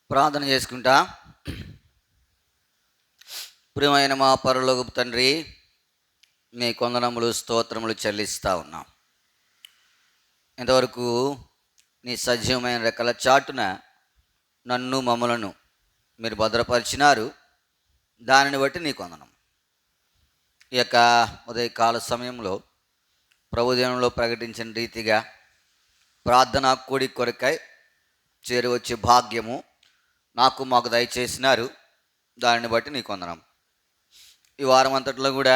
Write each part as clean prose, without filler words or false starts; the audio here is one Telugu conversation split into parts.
ప్రార్థన చేసుకుంటా. ప్రియమైన మా పరలోకపు తండ్రి, మీ కొందనములు స్తోత్రములు చెల్లిస్తూ ఉన్నాం. ఇంతవరకు నీ సజీవమైన రెక్కల చాటున నన్ను మమ్మలను మీరు భద్రపరిచినారు. దానిని బట్టి నీ కొందనం. ఈ యొక్క ఉదయకాల సమయంలో ప్రభుదేవంలో ప్రకటించిన రీతిగా ప్రార్థనా కూడి కొరకై చేరువచ్చే భాగ్యము మాకు దయచేసినారు. దానిని బట్టి నీ కొందనం. ఈ వారం అంతట్లో కూడా,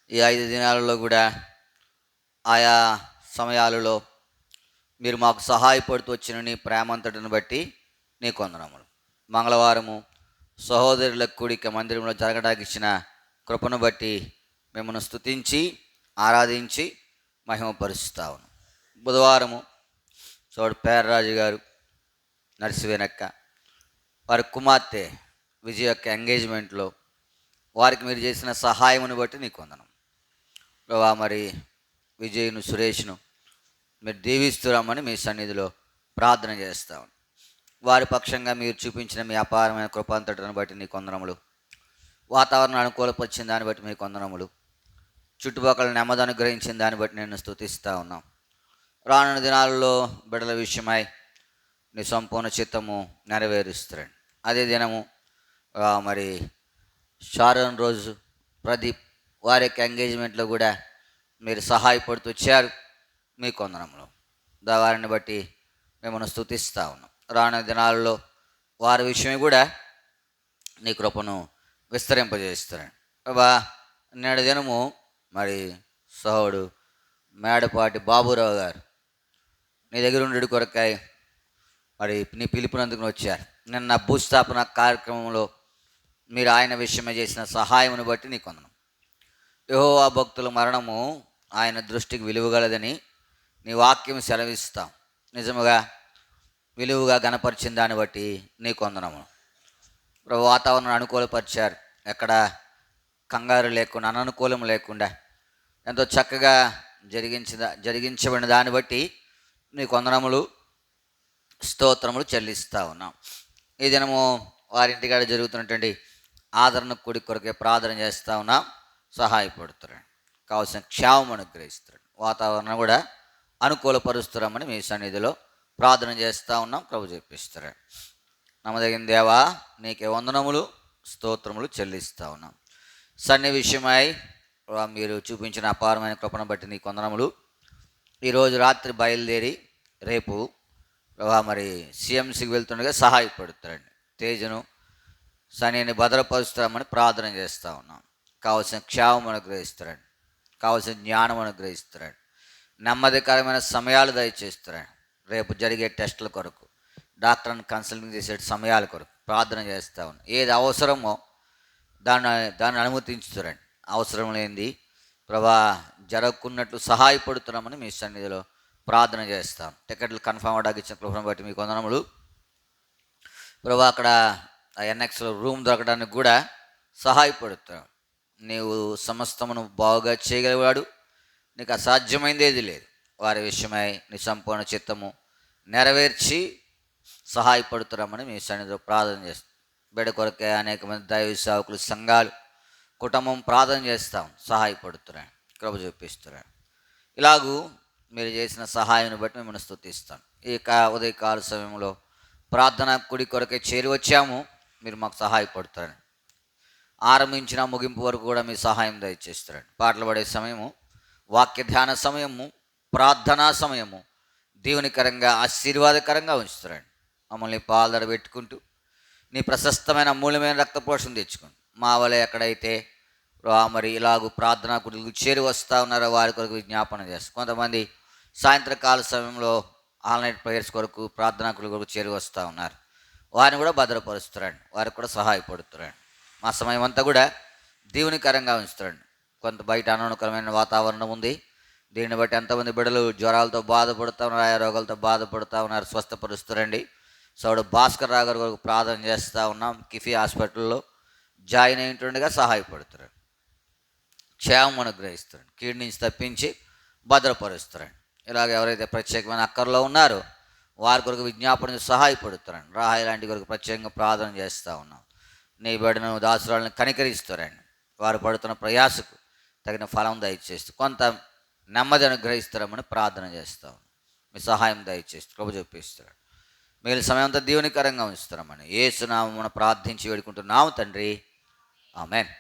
ఈ 5 దినాలలో కూడా ఆయా సమయాలలో మీరు మాకు సహాయపడుతూ వచ్చిన నీ ప్రేమంతటిని బట్టి నీ కొందనములు. మంగళవారము సహోదరుల కూడిక మందిరంలో జరగడానికి ఇచ్చిన కృపను బట్టి మిమ్మల్ని స్తుతించి ఆరాధించి మహిమపరుస్తా ఉన్నాం. బుధవారము చోడు పేర్రాజు గారు, నర్సివేనక్క వారి కుమార్తె విజయ్ యొక్క ఎంగేజ్మెంట్లో వారికి మీరు చేసిన సహాయమును బట్టి నీకు వందనం ప్రభా. మరి విజయ్ను, సురేష్ను మీరు దీవిస్తురామని మీ సన్నిధిలో ప్రార్థన చేస్తాము. వారి పక్షంగా మీరు చూపించిన మీ అపారమైన కృపాంతటను బట్టి నీ కొందనములు. వాతావరణం అనుకూలపరిచిన దాన్ని బట్టి మీ కొందనములు. చుట్టుపక్కల నెమ్మది అనుగ్రహించిన దాన్ని బట్టి నేను స్తుతిస్తూ ఉన్నాం. రానున్న దినాలలో బిడ్డల విషయమై నీ సంపూర్ణ చిత్తము నెరవేరుస్తారండి. అదే దినము మరి షారోన్ రోజు ప్రదీప్ వారి యొక్క ఎంగేజ్మెంట్లో కూడా మీరు సహాయపడుతూ వచ్చారు. మీ కొందనములు వారిని బట్టి మిమ్మల్ని స్తుతిస్తూ ఉన్నాం. రానున్న దినాలలో వారి విషయమే కూడా నీ కృపను విస్తరింపజేస్తారండి. బాబా, నేడు దినము మరి సహోడు మేడపాటి బాబురావు గారు నీ దగ్గర ఉండి కొరకాయ మరి నీ పిలుపునందుకు వచ్చారు. నిన్న భూస్థాపన కార్యక్రమంలో మీరు ఆయన విషయమే చేసిన సహాయమును బట్టి నీ కొందనం. యెహోవా భక్తుల మరణము ఆయన దృష్టికి విలువగలదని నీ వాక్యం సెలవిస్తాం. నిజముగా విలువగా గణపరిచిన దాన్ని బట్టి నీ కొందనము. వాతావరణం అనుకూలపరిచారు. ఎక్కడ కంగారు లేకుండా, అననుకూలం లేకుండా ఎంతో చక్కగా జరిగించబడిన దాన్ని బట్టి నీ కొందనములు, స్తోత్రములు చెల్లిస్తూ ఉన్నాం. ఈ దినము వారింటికాడ జరుగుతున్నటువంటి ఆదరణ కూడి కొరకే ప్రార్థన చేస్తూ ఉన్నాం. సహాయపడుతున్నాడు, కావాల్సిన క్షేమం అనుగ్రహిస్తాడు, వాతావరణం కూడా అనుకూలపరుస్తున్నామని మీ సన్నిధిలో ప్రార్థన చేస్తూ ఉన్నాం. ప్రభు చెప్పిస్తాడు. నమ్మదగిన దేవా, నీకే వందనములు, స్తోత్రములు చెల్లిస్తూ ఉన్నాం. సన్ని విషయమై మీరు చూపించిన అపారమైన కృపను బట్టి నీ వందనములు. ఈరోజు రాత్రి బయలుదేరి రేపు మరి సిఎంసికి వెళ్తుండగా సహాయపడుతారండి. తేజను, శనిని భద్రపరుస్తామని ప్రార్థన చేస్తూ ఉన్నాం. కావలసిన క్షేమం అనుగ్రహిస్తారండి, కావలసిన జ్ఞానం అనుగ్రహిస్తారండి, నెమ్మదికరమైన సమయాలు దయచేస్తారండి. రేపు జరిగే టెస్టుల కొరకు, డాక్టర్ని కన్సల్టింగ్ చేసే సమయాల కొరకు ప్రార్థన చేస్తూ ఉన్నాం. ఏది అవసరమో దాన్ని అనుమతించుతారండి. అవసరం లేనిది ప్రభా జరగకున్నట్లు సహాయపడుతున్నామని మీ సన్నిధిలో ప్రార్థన చేస్తాం. టికెట్లు కన్ఫర్మ్ అవడానికి ఇచ్చిన కృపను బట్టి మీకు వందనములు ప్రభా. అక్కడ ఎన్ఎక్స్లో రూమ్ దొరకడానికి కూడా సహాయపడుతున్నాం. నీవు సమస్తమును బాగుగా చేయగలిగాడు, నీకు అసాధ్యమైందేది లేదు. వారి విషయమై నీ సంపూర్ణ చిత్తము నెరవేర్చి సహాయపడుతున్నామని మీ సన్నిధిలో ప్రార్థన చేస్తాం. బిడ్డ కొరకే అనేక మంది దైవ సేవకులు, సంఘాలు, కుటుంబం ప్రార్థన చేస్తాం. సహాయపడుతున్నాను, కృప చూపిస్తున్నాను. ఇలాగూ మీరు చేసిన సహాయాన్ని బట్టి మిమ్మల్ని స్తుతిస్తాను. ఈ ఉదయకాల సమయంలో ప్రార్థన కుడి కొరకే చేరి వచ్చాము. మీరు మాకు సహాయపడుతారని ఆరంభించిన ముగింపు వరకు కూడా మీ సహాయం దయచేస్తారండి. పాటలు పడే సమయము, వాక్య ధ్యాన సమయము, ప్రార్థనా సమయము దేవునికరంగా, ఆశీర్వాదకరంగా ఉంచుతారండి. మమ్మల్ని పాలదర పెట్టుకుంటూ నీ ప్రశస్తమైన అమూల్యమైన రక్త పోషణ తెచ్చుకుంటూ మా వలె ఎక్కడైతే మరి ఇలాగూ ప్రార్థనా కుటుంబం చేరి వస్తూ ఉన్నారో వారి కొరకు విజ్ఞాపన చేస్తాం. కొంతమంది సాయంత్రకాల సమయంలో ఆన్లైన్ ప్రేయర్స్ కొరకు, ప్రార్థనా కుటుంబం కొరకు చేరి వస్తూ ఉన్నారు. వారిని కూడా భద్రపరుస్తారండి, వారికి కూడా సహాయపడుతున్నారండి. మా సమయం అంతా కూడా దేవునికరంగా ఉంచుతారండి. కొంత బయట అననుకరమైన వాతావరణం ఉంది. దీన్ని బట్టి ఎంతమంది బిడ్డలు జ్వరాలతో బాధపడుతూ ఉన్నారు, ఆయా రోగాలతో బాధపడుతూ ఉన్నారు, స్వస్థపరుస్తారండి. సోడు భాస్కర్ రావు గారు కొరకు ప్రార్థన చేస్తూ ఉన్నాం. కిఫీ హాస్పిటల్లో జాయిన్ అయింటుండగా సహాయపడుతారు, క్షేమం అనుగ్రహిస్తారండి, కీడు నుంచి తప్పించి భద్రపరుస్తారండి. ఇలాగ ఎవరైతే ప్రత్యేకమైన అక్కర్లో ఉన్నారో వారి కొరకు విజ్ఞాపన సహాయపడుతారండి. రాహాయి లాంటి కొరకు ప్రత్యేకంగా ప్రార్థన చేస్తూ ఉన్నాం. నీ బిడ్డను దాసురాలను కనికరిస్తారండి. వారు పడుతున్న ప్రయాసకు తగిన ఫలం దయచేస్తూ కొంత నెమ్మది అనుగ్రహిస్తారమని ప్రార్థన చేస్తాం. మీ సహాయం దయచేస్తూ కృప చూపిస్తారు. మిగిలిన సమయం అంతా దీవెనకరంగా ఉంచుతారమని యేసునామమున ప్రార్థించి వేడుకుంటున్నాము తండ్రి, ఆమేన్.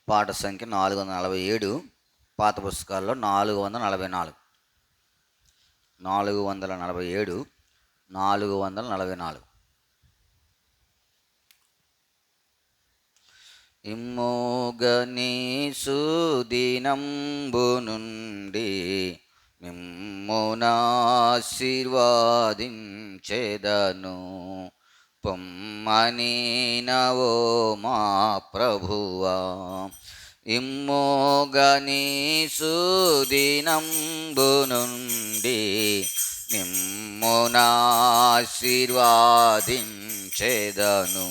పాట సంఖ్య 447, పాత పుస్తకాల్లో 444. 447, 444. ఇమ్మోగని సుదినంబు నుండి మిమ్మునాశీర్వాదించెదను, పొమ్మని నవో మా ప్రభువా. ఇమ్మోగని సుదినంబు నుండి మిమ్మునాశీర్వాదించెదను,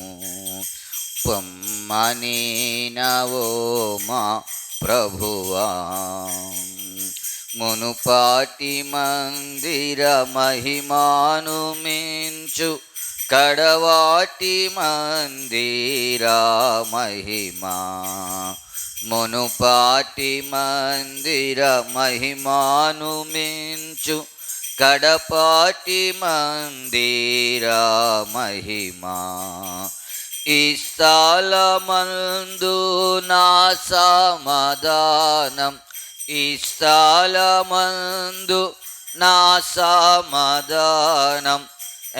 పొమ్మని నవో మా ప్రభువా. మునుపాటి మందిర మహిమాను మించు కడవాటి మందిర మహిమా. మునుపాటి మందిర మహిమాను మించు కడపాటి మందిర మహిమా. ఈ స్థలమందు నా సమాధానం, ఈ స్థలమందు నా సమాధానం,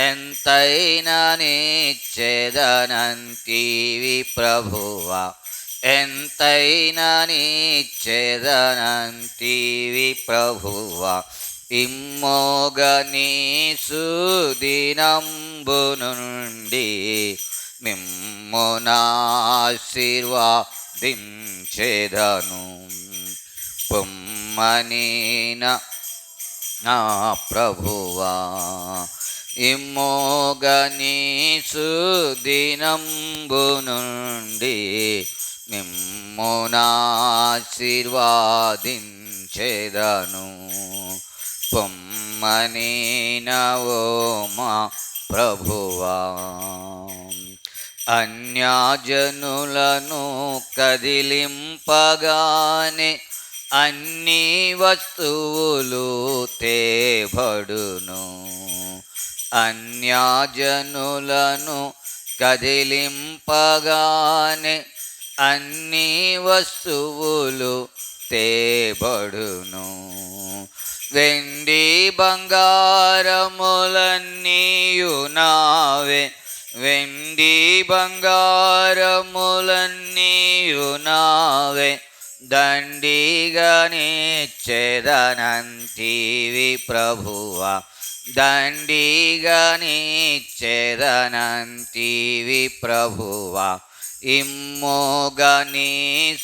ఎంతైనా నిచ్చెదనంటివి ప్రభువా, ఎంతైనా నిచ్చెదనంటివి ప్రభువా. ఇమ్మోగని సుదినంబు నుండి మిమ్మునాశీర్వాదించెదను, పొమ్మని నా ప్రభువా. ఇమ్మోగని సుదినంబు నుండి మిమ్మునాశీర్వాదించెదను, పొమ్మని నవో మా ప్రభువా. అన్యజనులను కదిలింపగానే అన్ని వస్తువులు తేబడును, అన్యజనులను కదిలింపగానే అన్ని వస్తువులు తేబడును. వెండి బంగారములన్నీయు నావే, వెండి బంగారములన్నీయు నావే, దండిగా నిచ్చెదనంటివి ప్రభువా, దండిగా నిచ్చెదనంటివి ప్రభువా. ఇమ్మోగని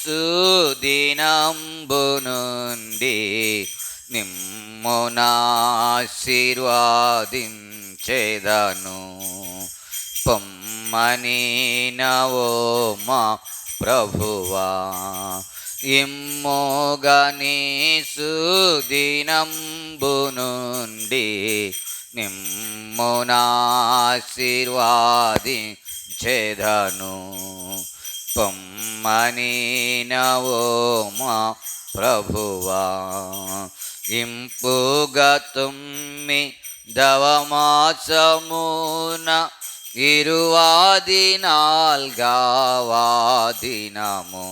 సుదినంబు నుండి మిమ్మునాశీర్వాదించెదను, పొమ్మని నవో మా ప్రభువా. ఇమ్మోగని సుదినంబు నుండి మిమ్మునాశీర్వాదించెదను, పొమ్మని నవో మా ప్రభువా. ఇంపుగా తుమ్మి దవమాసమున 24వ దినము,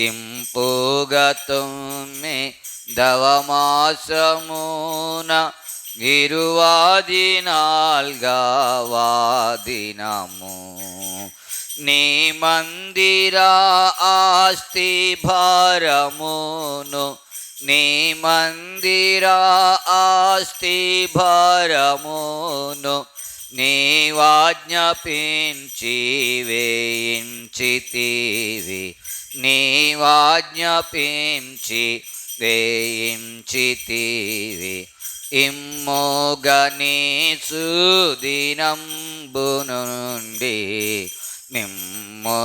ఇంపుగా తుమ్మి దవమాసమున 24వ దినము. నీ మందిర ఆస్తి భారమును, నీ మందిర ఆస్తి భారమును నీవాజ్ఞాపించి వేయించితివి, నీవాజ్ఞాపించి వేయించితివి. ఇమ్మోగని సుదినంబు నుండి మిమ్మునాశీర్వాదను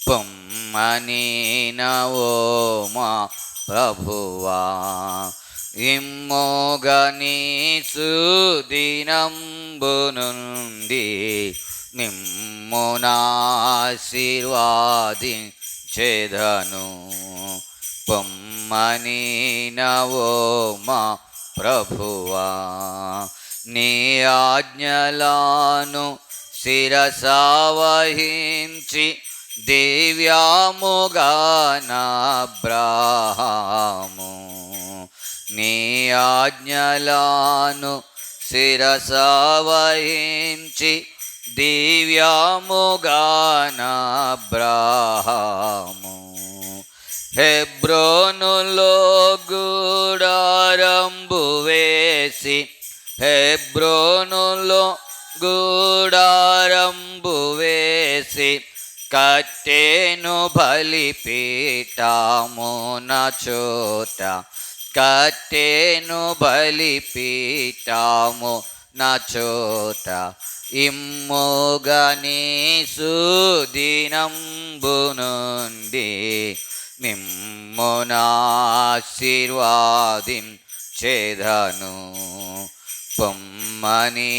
పొమ్మని నవో మా ప్రభువా. ఇమ్మోగని సుదినంబు నుండి మిమ్మునాశీర్వాదించెదను పొమ్మని నవో మా ప్రభువా. నీ ఆజ్ఞలను శిరసావహించి దివ్యాముగా నాబ్రాహాము, నీ ఆజ్ఞలను శిరసావహించి దివ్యాముగా నాబ్రాహాము. హెబ్రోనులో గూడారంబు వేసి, హెబ్రోనులో గూడారంబు వేసి కట్టెను బలిపీఠమున చోట, కట్టెను బలిపీఠమున చోట. ఇమ్మోగని సుదినంబు నుండి మిమ్మునాశీర్వాదించెదను పొమ్మని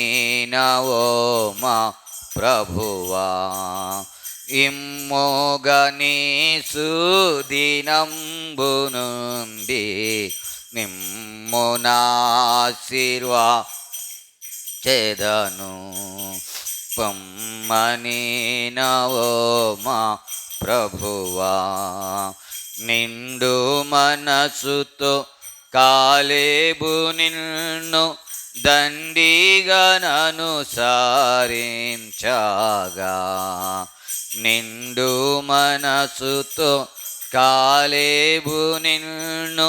నవో మా ప్రభువా. ఇమ్మోగని సుదినంబు నుండి మిమ్మునాశీర్వాదను పొమ్మని నవో మా ప్రభువా. నిండు మనసుతో కాలేబు నిన్ను దండిగా ననుసరించగా, నిండు మనసుతో కాలేబు నిన్ను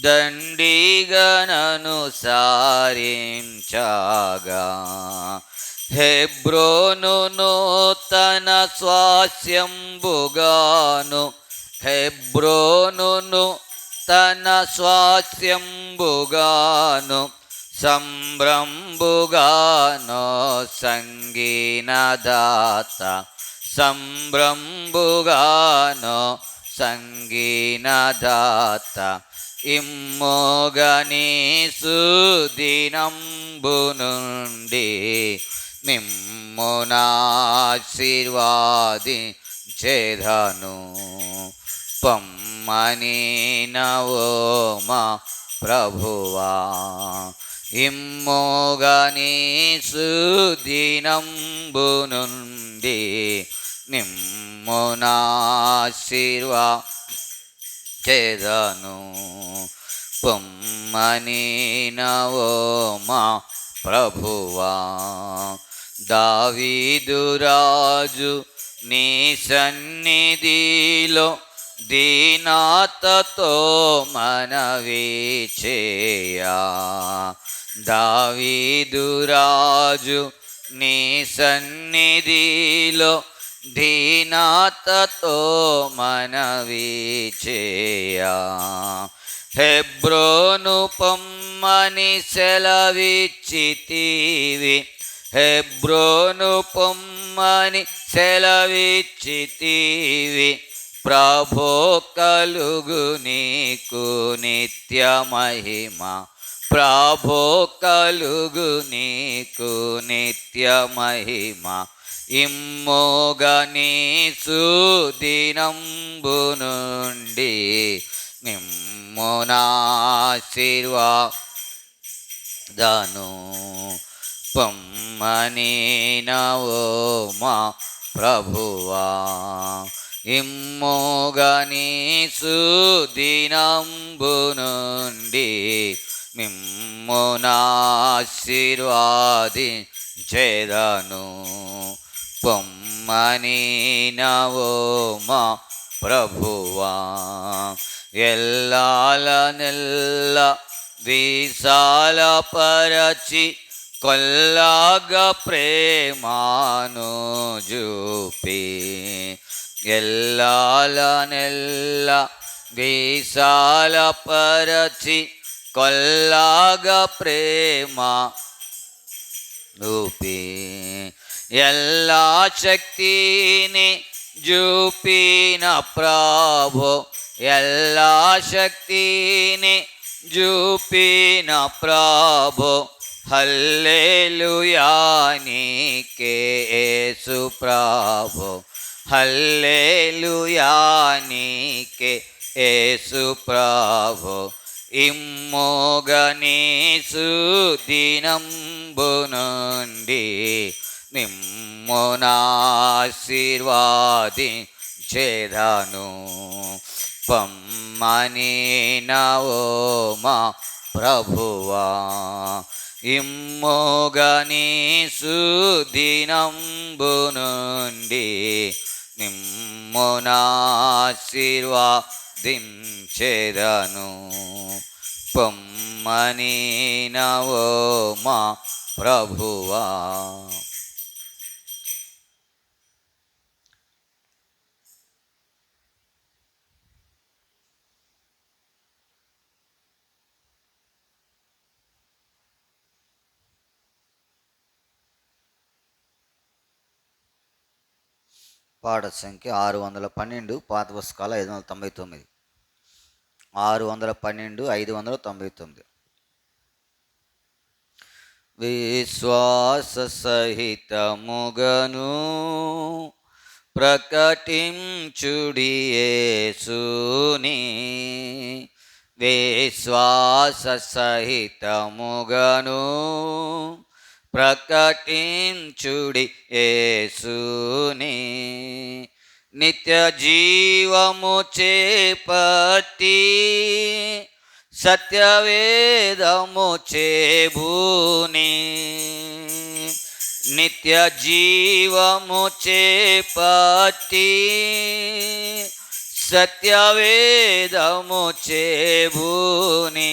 దండిగా ననుసరించగా. హెబ్రోనును తన స్వాస్యంబుగాను, హెబ్రోనును తన స్వాస్యంబుగాను సంభ్రంబుగాను సంగీనదాత, సంభ్రంబుగాను సంగీనదాత. ఇమ్మోగని సుదినంబు నుండి మిమ్మునాశీర్వాదించెదను పొమ్మని నవో మా ప్రభువా. ఇమ్మోగని సుదినంబు నుండి మిమ్మునాశీర్వాదను పొమ్మని నవో మా ప్రభువా. దావీదు రాజు నీ సన్నిధిలో దీనతతో మనవి చేయా, దావీదు రాజు నీ సన్నిధిలో దీనతతో మనవి చేయా. హెబ్రోను పొమ్మని సెలవిచ్చితివి, హెబ్రోను పొమ్మని సెలవిచ్చితివి. ప్రభో కలుగు నీకు నిత్య మహిమ, ప్రభో కలుగు నీకు నిత్య మహిమ. ఇమ్మోగని సుదినంబు నుండి మిమ్మునాశీర్వాదను పొమ్మని నవో మా ప్రభువా. ఇమ్మోగని సుదినంబు నుండి మిమ్మునాశీర్వాదించెదను పొమ్మని నవో మా ప్రభువా. ఎల్లాల నెల్ల విశాలపరచి కొల్లాగా ప్రేమాను చూపి ఎల్లాలనెల్ల విశాలపరచి కొల్లాగా ప్రేమ చూపి ఎల్లా శక్తిని చూపిన ప్రభు ఎల్లా శక్తిని చూపిన ప్రభు హల్లెలూయా నీకే యేసు ప్రభు హల్లెలూయా నీకే యేసు ప్రభు ఇమ్మోగని సుదినంబు నుండి నిమ్మునాశీర్వాదించెదను పమ్మని నవో మా ప్రభువా ఇమ్మోగని సుదినంబు నుండి నిమ్మునాశీర్వాదించెదను పొమ్మని నవో మా ప్రభువా. పాట సంఖ్య 612, పాత పుస్తకాల 599. 612, 599. విశ్వాస సహితముగను ప్రకటించుడి యేసుని విశ్వాస సహితముగను ప్రకటించుడి యేసుని నిత్య జీవము చేపట్టి సత్యవేదము చేబూని నిత్య జీవము చేపట్టి సత్యవేదము చేబూని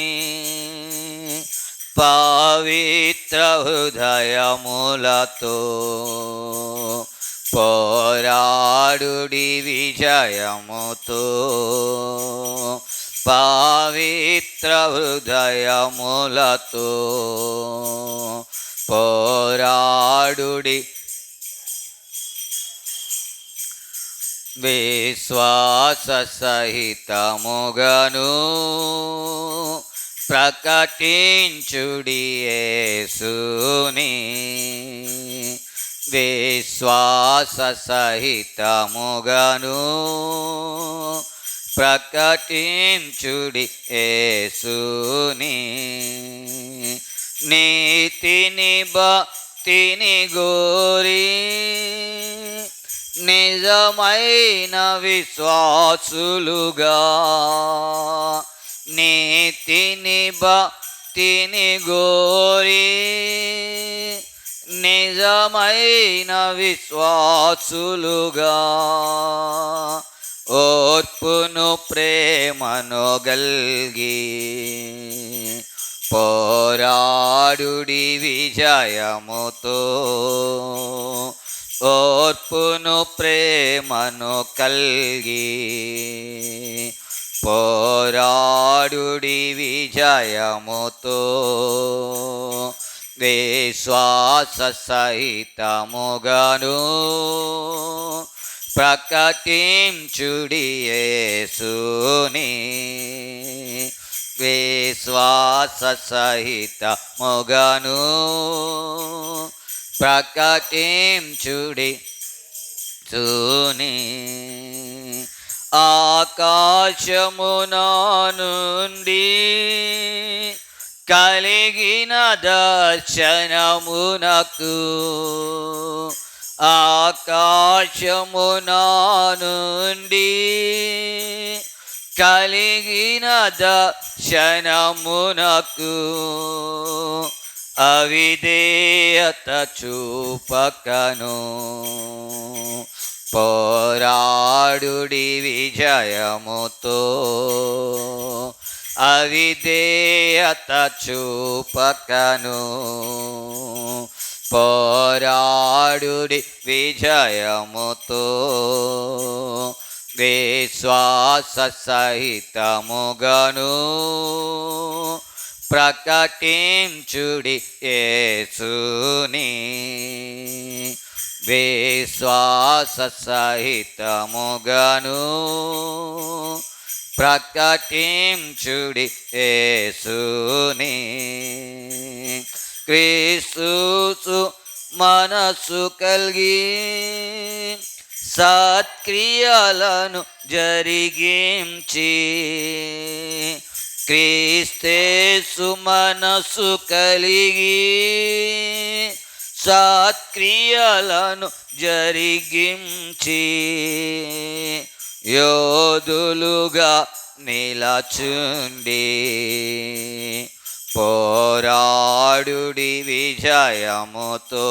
పవిత్ర హృదయములతో పోరాడుడి విజయముతో పవిత్ర హృదయములతో పోరాడుడి విశ్వాస సహితముగను ప్రకటించుడి యేసుని విశ్వాస సహితముగను ప్రకటించుడి యేసుని నీతిని భక్తిని గోరి నిజమైన విశ్వాసులుగా నీతిని భక్తిని గోరి నిజమైన విశ్వాసులుగా ఓర్పును ప్రేమను గల్గి పోరాడుడి విజయముతో ఓర్పును ప్రేమను కల్గి పోరాడుడి విజయముతో విశ్వాస సహితముగను ప్రకటించుడి యేసుని విశ్వాస సహితముగను ప్రకటించుడి యేసుని ఆకాశమున నుండి కలిగిన దర్శనమునకు ఆకాశమున నుండి కలిగిన దర్శనమునకు అవిధేయత చూపకను పోరాడుడి విజయముతో అవిధేయత చూపకను పోరాడుడి విజయముతో విశ్వాస సహితముగను ప్రకటించుడి యేసుని విశ్వాస సహితముగను ప్రకటించుడి యేసుని క్రీస్తు మనసు కలిగి సత్క్రియలను జరిగించి క్రీస్తేసు మనసు కలిగి సత్క్రియలను జరిగించి యోధులుగా నిలచుండి పోరాడుడి విజయముతో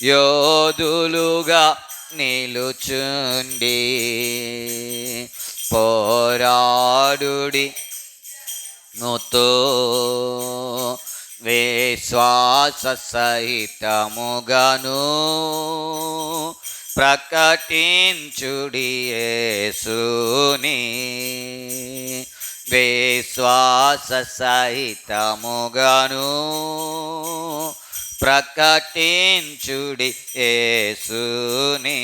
యోధులుగా నిలుచుండి పోరాడుడి ముతో విశ్వాస సహితముగను ప్రకటించుడి యేసుని విశ్వాస సహితముగను ప్రకటించుడి యేసుని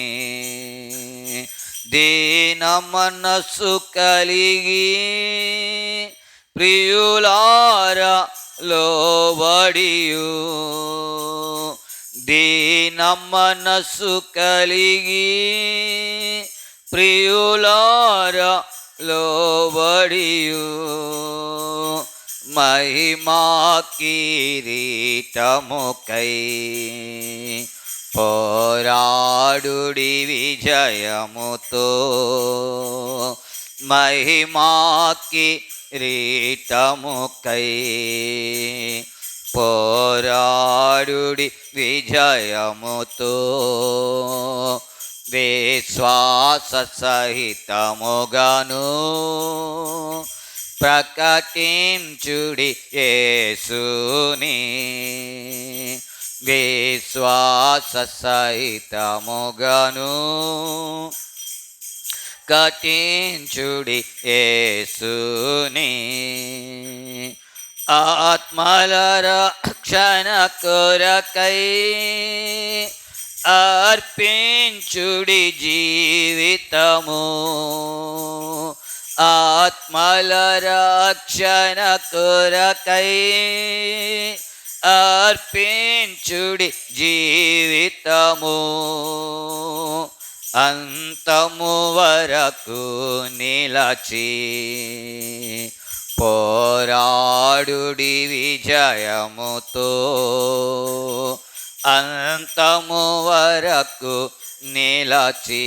దీన మనస్సు కలిగి ప్రియులారా లోబడియు దీన మనస్సు కలిగి ప్రియులారా లోబడియు మహిమా కిరీటముకై పోరాడుడి విజయముతో మహిమా కిరీటముకై పోరాడుడి విజయముతో విశ్వాస సహితముగను ప్రకటించుడి యేసుని విశ్వాస సహితముగను కటించుడి యేసుని ఆత్మల రక్షణ కొరకై అర్పించుడి జీవితము ఆత్మల రక్షణ కొరకై అర్పించుడి జీవితము అంతము వరకు నిలచి పోరాడుడి విజయముతో అంతము వరకు నిలచి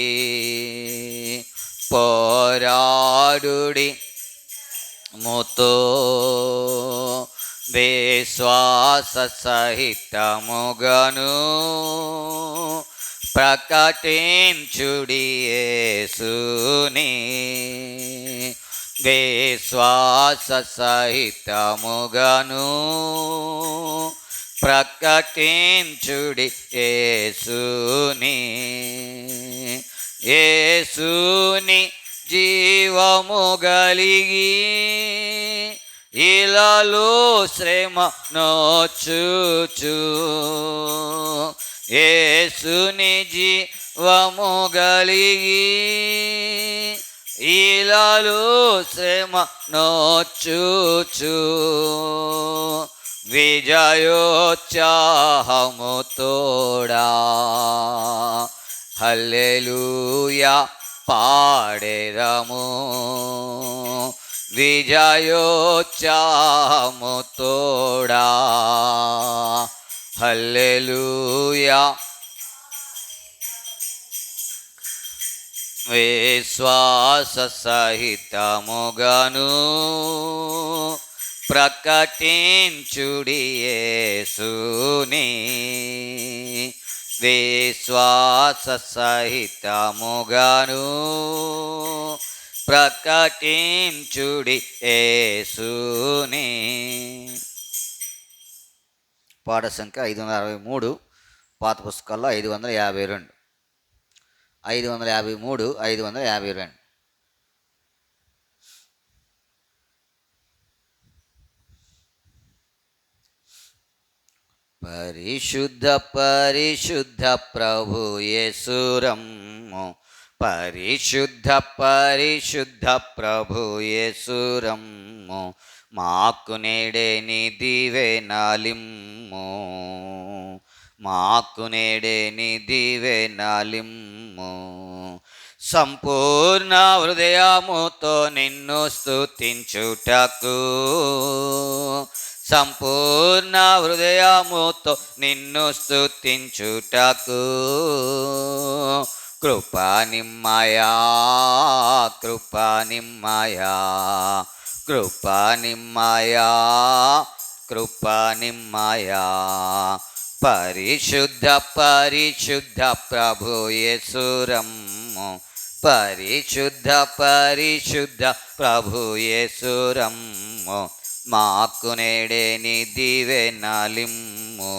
పోరాడుడి ముతో విశ్వాస సహితముగను ప్రకటించుడి యేసుని విశ్వాస సహితముగను ప్రకటించుడి యేసుని యేసుని జీవము గలిగి ఇలాలో శ్రమ నోచుచు యేసుని జీవము గలిగి ఇలాలో శ్రమ నోచుచు విజయోత్సాహము తోడా హల్లెలూయా పాడెదము విజయోత్సాహము తోడా హల్లెలూయా విశ్వాస సహితముగను ప్రకటించుడి యేసుని విశ్వాస సహితముగను ప్రకటించుడి యేసుని. పాట సంఖ్య 563, పాత పుస్తకాల్లో 552. 553, 552. పరిశుద్ధ పరిశుద్ధ ప్రభు యేసురమ్ము, పరిశుద్ధ పరిశుద్ధ ప్రభు యేసురమ్ము, మాకు నేడే నీ దీవెనలిమ్ము, మాకు నేడే నీ దీవెనలిమ్ము. సంపూర్ణ హృదయముతో నిన్ను స్తుతించుటకు, సంపూర్ణ హృదయముతో నిన్ను స్తుతించుటకు, కృపా నిమ్మయా, కృపా నిమ్మయా, కృపా నిమ్మయా, కృపా నిమ్మయా. పరిశుద్ధ పరిశుద్ధ ప్రభు యేసురమ్ము, పరిశుద్ధ పరిశుద్ధ ప్రభు యేసురమ్ము, మాకు నేడే నీ దీవెనలిమ్ము,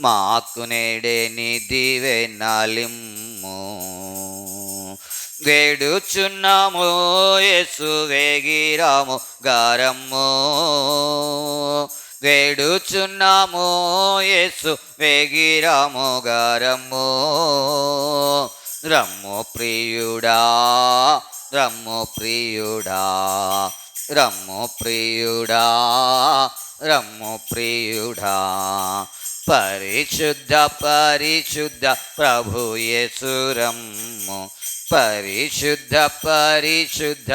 మాకు నేడే నీ దీవెనలిమ్ము. వేడుచున్నాము యేసు వేగిరాము గారమ్ము, వేడుచున్నాము యేసు వేగిరాము గారమ్ము. రమ్ము ప్రియుడా, రమ్ము ప్రియుడా, రమ్ము ప్రియుడా, రమ్ము ప్రియుడా. పరిశుద్ధ పరిశుద్ధ ప్రభు యేసురమ్ము, పరిశుద్ధ పరిశుద్ధ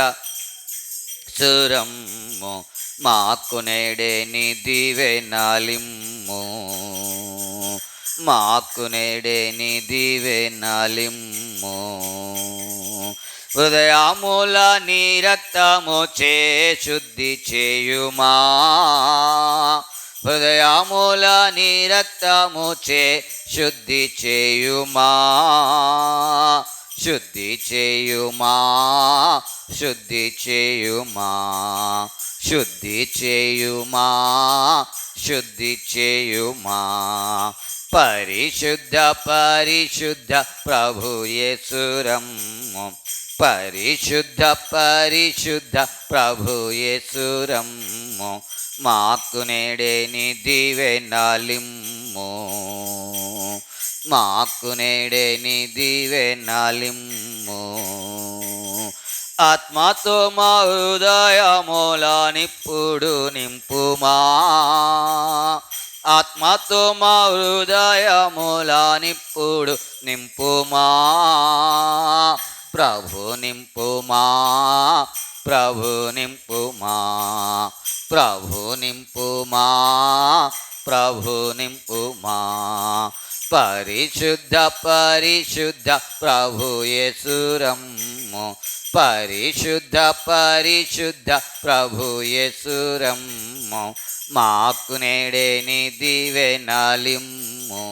సురమ్ము, మాకు నేడే నీ దీవెనలిమ్ము, మాకు నేడే నీ దీవెనలిమ్ము. హృదయముల నీ రక్తము చే శుద్ధి చేయుమా, హృదయముల నీ రక్తము చే శుద్ధి చేయుమా, శుద్ధి చేయుమా, శుద్ధి చేయుమా, శుద్ధి చేయుమా, శుద్ధి చేయుమా. పరిశుద్ధ పరిశుద్ధ ప్రభు యేసురమ్ము, పరిశుద్ధ పరిశుద్ధ ప్రభు యేసురమ్ము, మాకు నేడే నీ దీవెనలిమ్ము, మాకు నేడే నీ దీవెనలిమ్ము. ఆత్మతో మా హృదయముల నిప్పుడు నింపుమా, ఆత్మతో మా హృదయముల నిప్పుడు నింపుమా. ప్రభు నింపుమా, ప్రభు నింపుమా, ప్రభు నింపుమా, ప్రభు నింపుమా. పరిశుద్ధ పరిశుద్ధ ప్రభు యేసురమ్ము, పరిశుద్ధ పరిశుద్ధ ప్రభు యేసురమ్ము, మాకు నేడే నీ దీవెనలిమ్ము,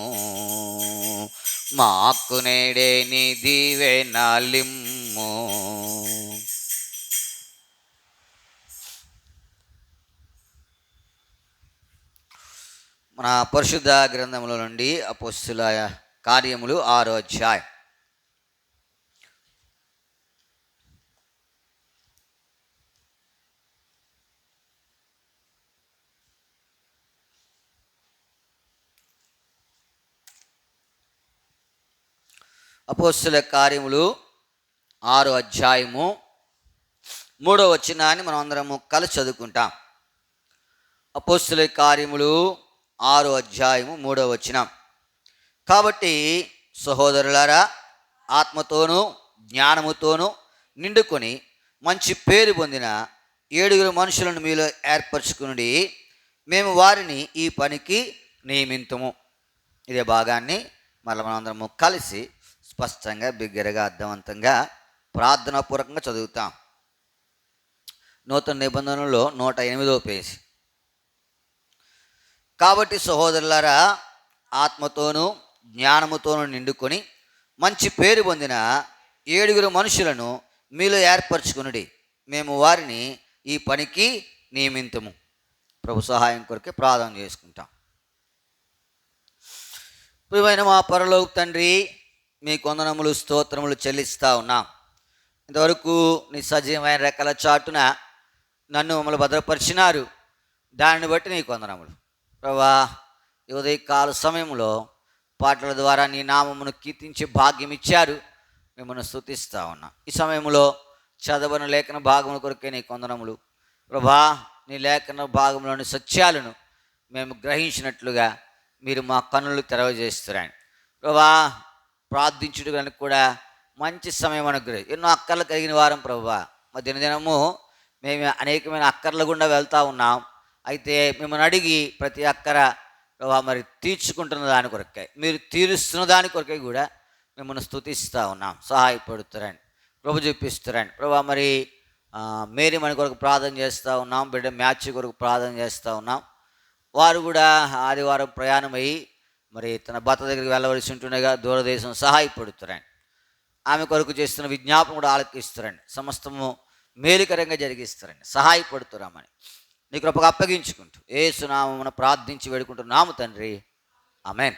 మాకు నేడే నీ దీవెనలిమ్ము. మన పరిశుద్ధ గ్రంథముల నుండి అపోస్తలుల కార్యములు 6వ అధ్యాయం. అపోస్తలుల కార్యములు 6వ అధ్యాయము 3వ వచనాన్ని మనం అందరము కలిసి చదువుకుంటాం. అపోస్తలుల కార్యములు 6వ అధ్యాయము 3వ వచనం. కాబట్టి సహోదరులారా, ఆత్మతోనూ జ్ఞానముతోనూ నిండుకొని మంచి పేరు పొందిన 7 మనుషులను మీలో ఏర్పరచుకుని మేము వారిని ఈ పనికి నియమింతుము. ఇదే భాగాన్ని మళ్ళీ మనందరము కలిసి స్పష్టంగా బిగ్గరగా అర్థవంతంగా ప్రార్థనాపూర్వకంగా చదువుతాం. నూతన నిబంధనలో 108వ పేజీ. కాబట్టి సహోదరులారా, ఆత్మతోనూ జ్ఞానముతోనూ నిండుకొని మంచి పేరు పొందిన 7 మనుషులను మీలో ఏర్పరచుకునుడి, మేము వారిని ఈ పనికి నియమింతుము. ప్రభు సహాయం కొరకే ప్రార్థన చేసుకుంటాం. ప్రియమైన మా పరలోక తండ్రి, మీ కొందనములు స్తోత్రములు చెల్లిస్తూ ఉన్నాం. ఇంతవరకు నీ సజీవమైన రెక్కల చాటున నన్ను మమ్మల్ని భద్రపరిచినారు. దానిని బట్టి నీ కొందనములు ప్రభా. ఈ ఉదయకాల సమయంలో పాటల ద్వారా నీ నామమును కీర్తించే భాగ్యం ఇచ్చారు. మిమ్మల్ని స్తుతిస్తూ ఉన్నాం. ఈ సమయంలో చదవని లేఖన భాగముల కొరకే నీ కొందనములు ప్రభా. నీ లేఖన భాగంలోని సత్యాలను మేము గ్రహించినట్లుగా మీరు మా కన్నులు తెరవజేస్తున్నాను ప్రభా. ప్రార్థించుట కనుక కూడా మంచి సమయం అనుగ్రహం. ఎన్నో అక్కర్లు కలిగిన వారం ప్రభువా. మా దినదినము మేము అనేకమైన అక్కర్ల గుండా వెళ్తూ ఉన్నాం. అయితే మిమ్మల్ని అడిగి ప్రతి అక్కర ప్రభా మరి తీర్చుకుంటున్న దాని కొరకే, మీరు తీరుస్తున్న దాని కొరకే కూడా మిమ్మల్ని స్తుతిస్తూ ఉన్నాం. సహాయపడుతారండి ప్రభు, చూపిస్తారండి ప్రభా. మరి మేరీ మన కొరకు ప్రార్థన చేస్తూ ఉన్నాం. బిడ్డ మ్యాచ్ కొరకు ప్రార్థన చేస్తూ ఉన్నాం. వారు కూడా ఆదివారం ప్రయాణమై మరి తన భర్త దగ్గరికి వెళ్ళవలసి ఉంటుండగా దూరదేశం సహాయపడుతారండి. ఆమె కొరకు చేస్తున్న విజ్ఞాపన కూడా ఆలకిస్తారండి. సమస్తము మేలుకరంగా జరిగిస్తారండి. సహాయపడుతున్నామని నీ కృపకు అప్పగించుకుంటూ యేసు నామమున ప్రార్థించి వేడుకుంటున్నాము తండ్రి, ఆమేన్.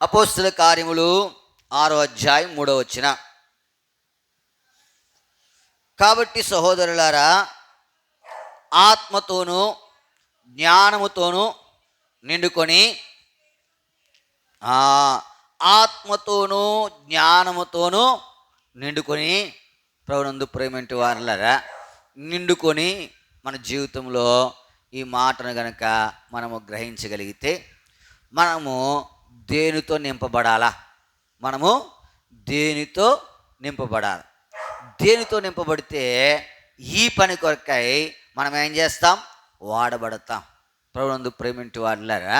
అపోస్తల కార్యములు 6వ అధ్యాయం 3వ వచనం. కాబట్టి సహోదరులారా, ఆత్మతోనూ జ్ఞానముతోనూ నిండుకొని, ఆత్మతోనూ జ్ఞానముతోనూ నిండుకొని, ప్రభునందు ప్రేమంటి వారులారా, నిండుకొని మన జీవితంలో ఈ మాటను గనక మనము గ్రహించగలిగితే మనము దేనితో నింపబడాలా? మనము దేనితో నింపబడాలి? దేనితో నింపబడితే ఈ పని కొరకై మనం ఏం చేస్తాం? వాడబడతాం. ప్రభునందు ప్రేమింటి వారులారా,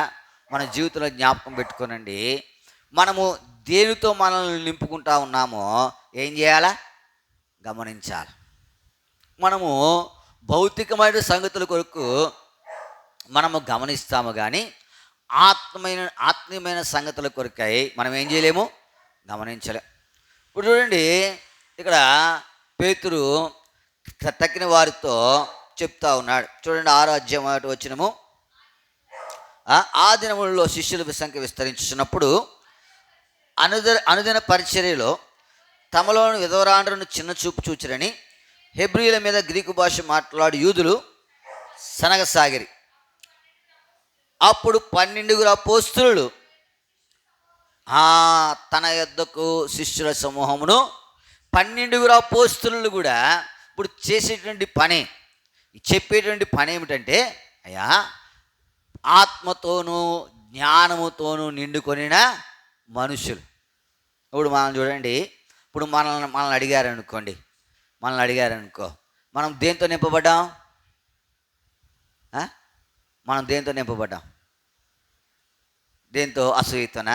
మన జీవితంలో జ్ఞాపకం పెట్టుకోనండి. మనము దేనితో మనల్ని నింపుకుంటా ఉన్నామో ఏం చేయాలా? గమనించాలి. మనము భౌతికమైన సంగతుల కొరకు మనము గమనిస్తాము, కానీ ఆత్మీయమైన సంగతుల కొరకై మనం ఏం చేయలేము? గమనించలేం. ఇప్పుడు చూడండి, ఇక్కడ పేతురు తక్కిన వారితో చెప్తా ఉన్నాడు. చూడండి 6వ అధ్యాయం 1వ వచనము. ఆ దినములలో శిష్యుల సంఖ్య విస్తరించుచున్నప్పుడు అనుదిన పరిచర్యలో తమలోని విధవరాండ్రను చిన్న చూపు చూచిరని హెబ్రీయుల మీద గ్రీకు భాష మాట్లాడు యూదులు సనగసాగిరి. అప్పుడు 12 అపోస్తలులు తన యొద్దకు శిష్యుల సమూహమును 12 అపోస్తలులు కూడా ఇప్పుడు చేసేటువంటి పని, చెప్పేటువంటి పని ఏమిటంటే, అయ్యా ఆత్మతోనూ జ్ఞానముతోనూ నిండుకొనిన మనుషులు. ఇప్పుడు మనం చూడండి, ఇప్పుడు మనల్ని అడిగారనుకోండి, మనం దేంతో నింపబడ్డాం? మనం దేంతో నింపబడ్డాం? దేంతో? అసూయతోనా,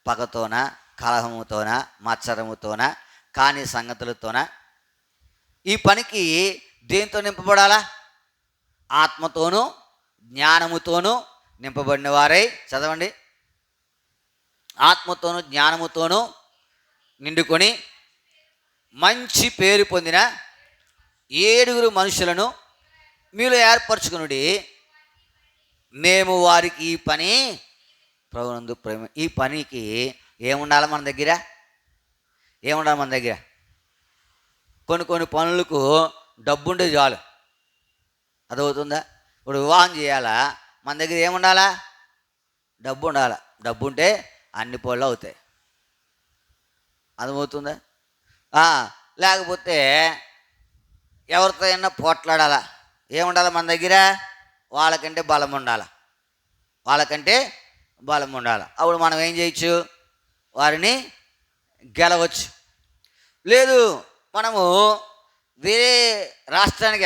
పగతోనా, కలహముతోనా, మత్సరముతోనా, కాని సంగతులతోనా? ఈ పనికి దేంతో నింపబడాలా? ఆత్మతోనూ జ్ఞానముతోనూ నింపబడిన వారై, చదవండి, ఆత్మతోనూ జ్ఞానముతోనూ నిండుకొని మంచి పేరు పొందిన 7 మనుషులను మీలో ఏర్పరచుకునుడి, మేము వారికి ఈ పని ప్రభునందు ప్రేమ. ఈ పనికి ఏముండాలి మన దగ్గర? ఏముండాలి మన దగ్గర? కొన్ని పనులకు డబ్బు ఉంటే చాలు. అదవుతుందా? ఇప్పుడు వివాహం చేయాలా, మన దగ్గర ఏముండాలా? డబ్బు ఉండాలి. డబ్బు ఉంటే అన్ని పనులు అవుతాయి. అర్థమవుతుందా? లేకపోతే ఎవరితో అయినా పోట్లాడాలా, ఏముండాలి మన దగ్గర? వాళ్ళకంటే బలం ఉండాలి. అప్పుడు మనం ఏం చేయొచ్చు? వారిని గెలవచ్చు. లేదు, మనము వేరే రాష్ట్రానికి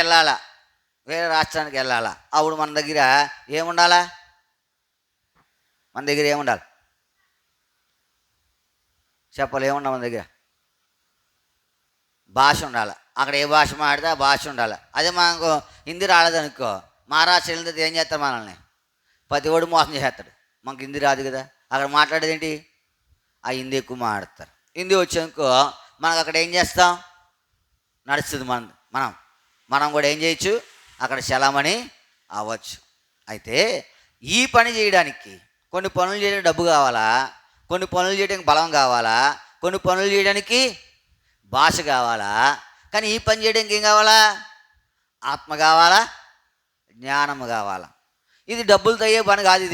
వెళ్ళాలా, అప్పుడు మన దగ్గర ఏముండాలా? చెప్పాలి, ఏముండాలి మన దగ్గర? భాష ఉండాలి. అక్కడ ఏ భాష మాడితే ఆ భాష ఉండాలి. అదే మనకు హిందీ రాలేదనుకో, మహారాష్ట్ర వెళ్తే ఏం చేస్తారు? మనల్ని ప్రతి ఒడు మోసం చేస్తాడు. మనకు హిందీ రాదు కదా. అక్కడ మాట్లాడేది ఏంటి? ఆ హిందీ ఎక్కువ మాట్లాడతారు. హిందీ వచ్చానుకో మనకు అక్కడ ఏం చేస్తాం, నడుస్తుంది మనం మనం కూడా ఏం చేయొచ్చు, అక్కడ చలామణి అవ్వచ్చు. అయితే ఈ పని చేయడానికి కొన్ని పనులు చేయడానికి డబ్బు కావాలా, కొన్ని పనులు చేయడానికి బలం కావాలా, కొన్ని పనులు చేయడానికి భాష కావాలా, కానీ ఈ పని చేయడానికి ఏం కావాలా, ఆత్మ కావాలా, జ్ఞానము కావాలా. ఇది డబ్బులతో అయ్యే పని కాదు,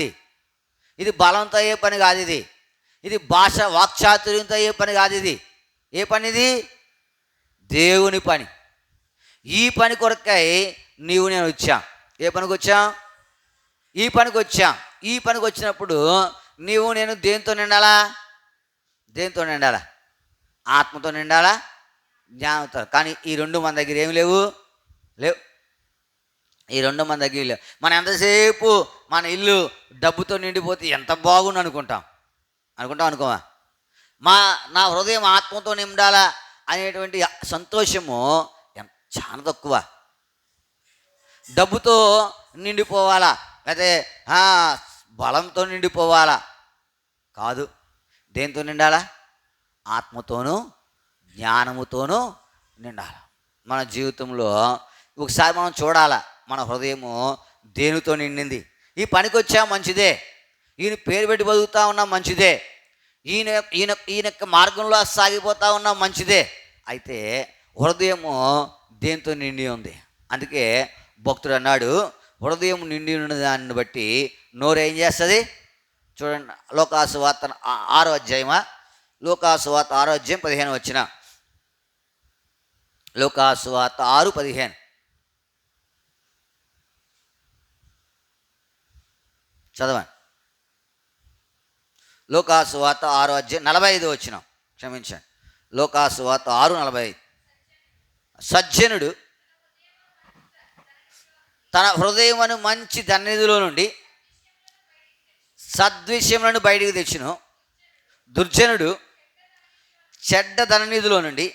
ఇది బలంతో అయ్యే పని కాదు, ఇది భాష వాక్చాతుర్యంతో అయ్యే పని కాదు. ఇది ఏ పని? ఇది దేవుని పని. ఈ పని కొరకై నీవు నేను వచ్చాం. ఏ పనికి వచ్చాం? ఈ పనికి వచ్చాం. ఈ పనికి వచ్చినప్పుడు నీవు నేను దేంతో నిండాలా? దేంతో నిండాలా? ఆత్మతో నిండాలా, జ్ఞానంతో. కానీ ఈ రెండు మన దగ్గర ఏమి లేవు. ఈ రెండు మన దగ్గర లేవు. మనం ఎంతసేపు మన ఇల్లు డబ్బుతో నిండిపోతే ఎంత బాగుండు అనుకోమా? నా హృదయం ఆత్మతో నిండాలా అనేటువంటి సంతోషము చాలా తక్కువ. డబ్బుతో నిండిపోవాలా, లేకపోతే బలంతో నిండిపోవాలా? కాదు. దేంతో నిండాలా? ఆత్మతోనూ జ్ఞానముతోనూ నిండాలి. మన జీవితంలో ఒకసారి మనం చూడాలా, మన హృదయము దేనితో నిండింది. ఈ పనికి వచ్చా మంచిదే, ఈయన పేరు పెట్టి బతుకుతా ఉన్నా మంచిదే, ఈయన మార్గంలో సాగిపోతా ఉన్నా మంచిదే. అయితే హృదయము దేంతో నిండి ఉంది. అందుకే భక్తుడు అన్నాడు, హృదయం నిండి ఉన్న దాన్ని బట్టి నోరు ఏం చేస్తుంది? చూడండి, లోకాసు వార్త 6వ అధ్యాయమా, లోకాసు వార్త 6వ అధ్యాయం 15 వచ్చిన, లోకాసు వార్త 6:15 చదవండి. లోకాసు వార్త 6వ అధ్యాయం 45 వచ్చిన, క్షమించండి, లోకాసు వార్త 6:45. సజ్జనుడు తన హృదయమును మంచి ధననిధిలో నుండి సద్విషయములను బయటికి తెచ్చును, దుర్జనుడు చెడ్డ ధననిధిలో నుండి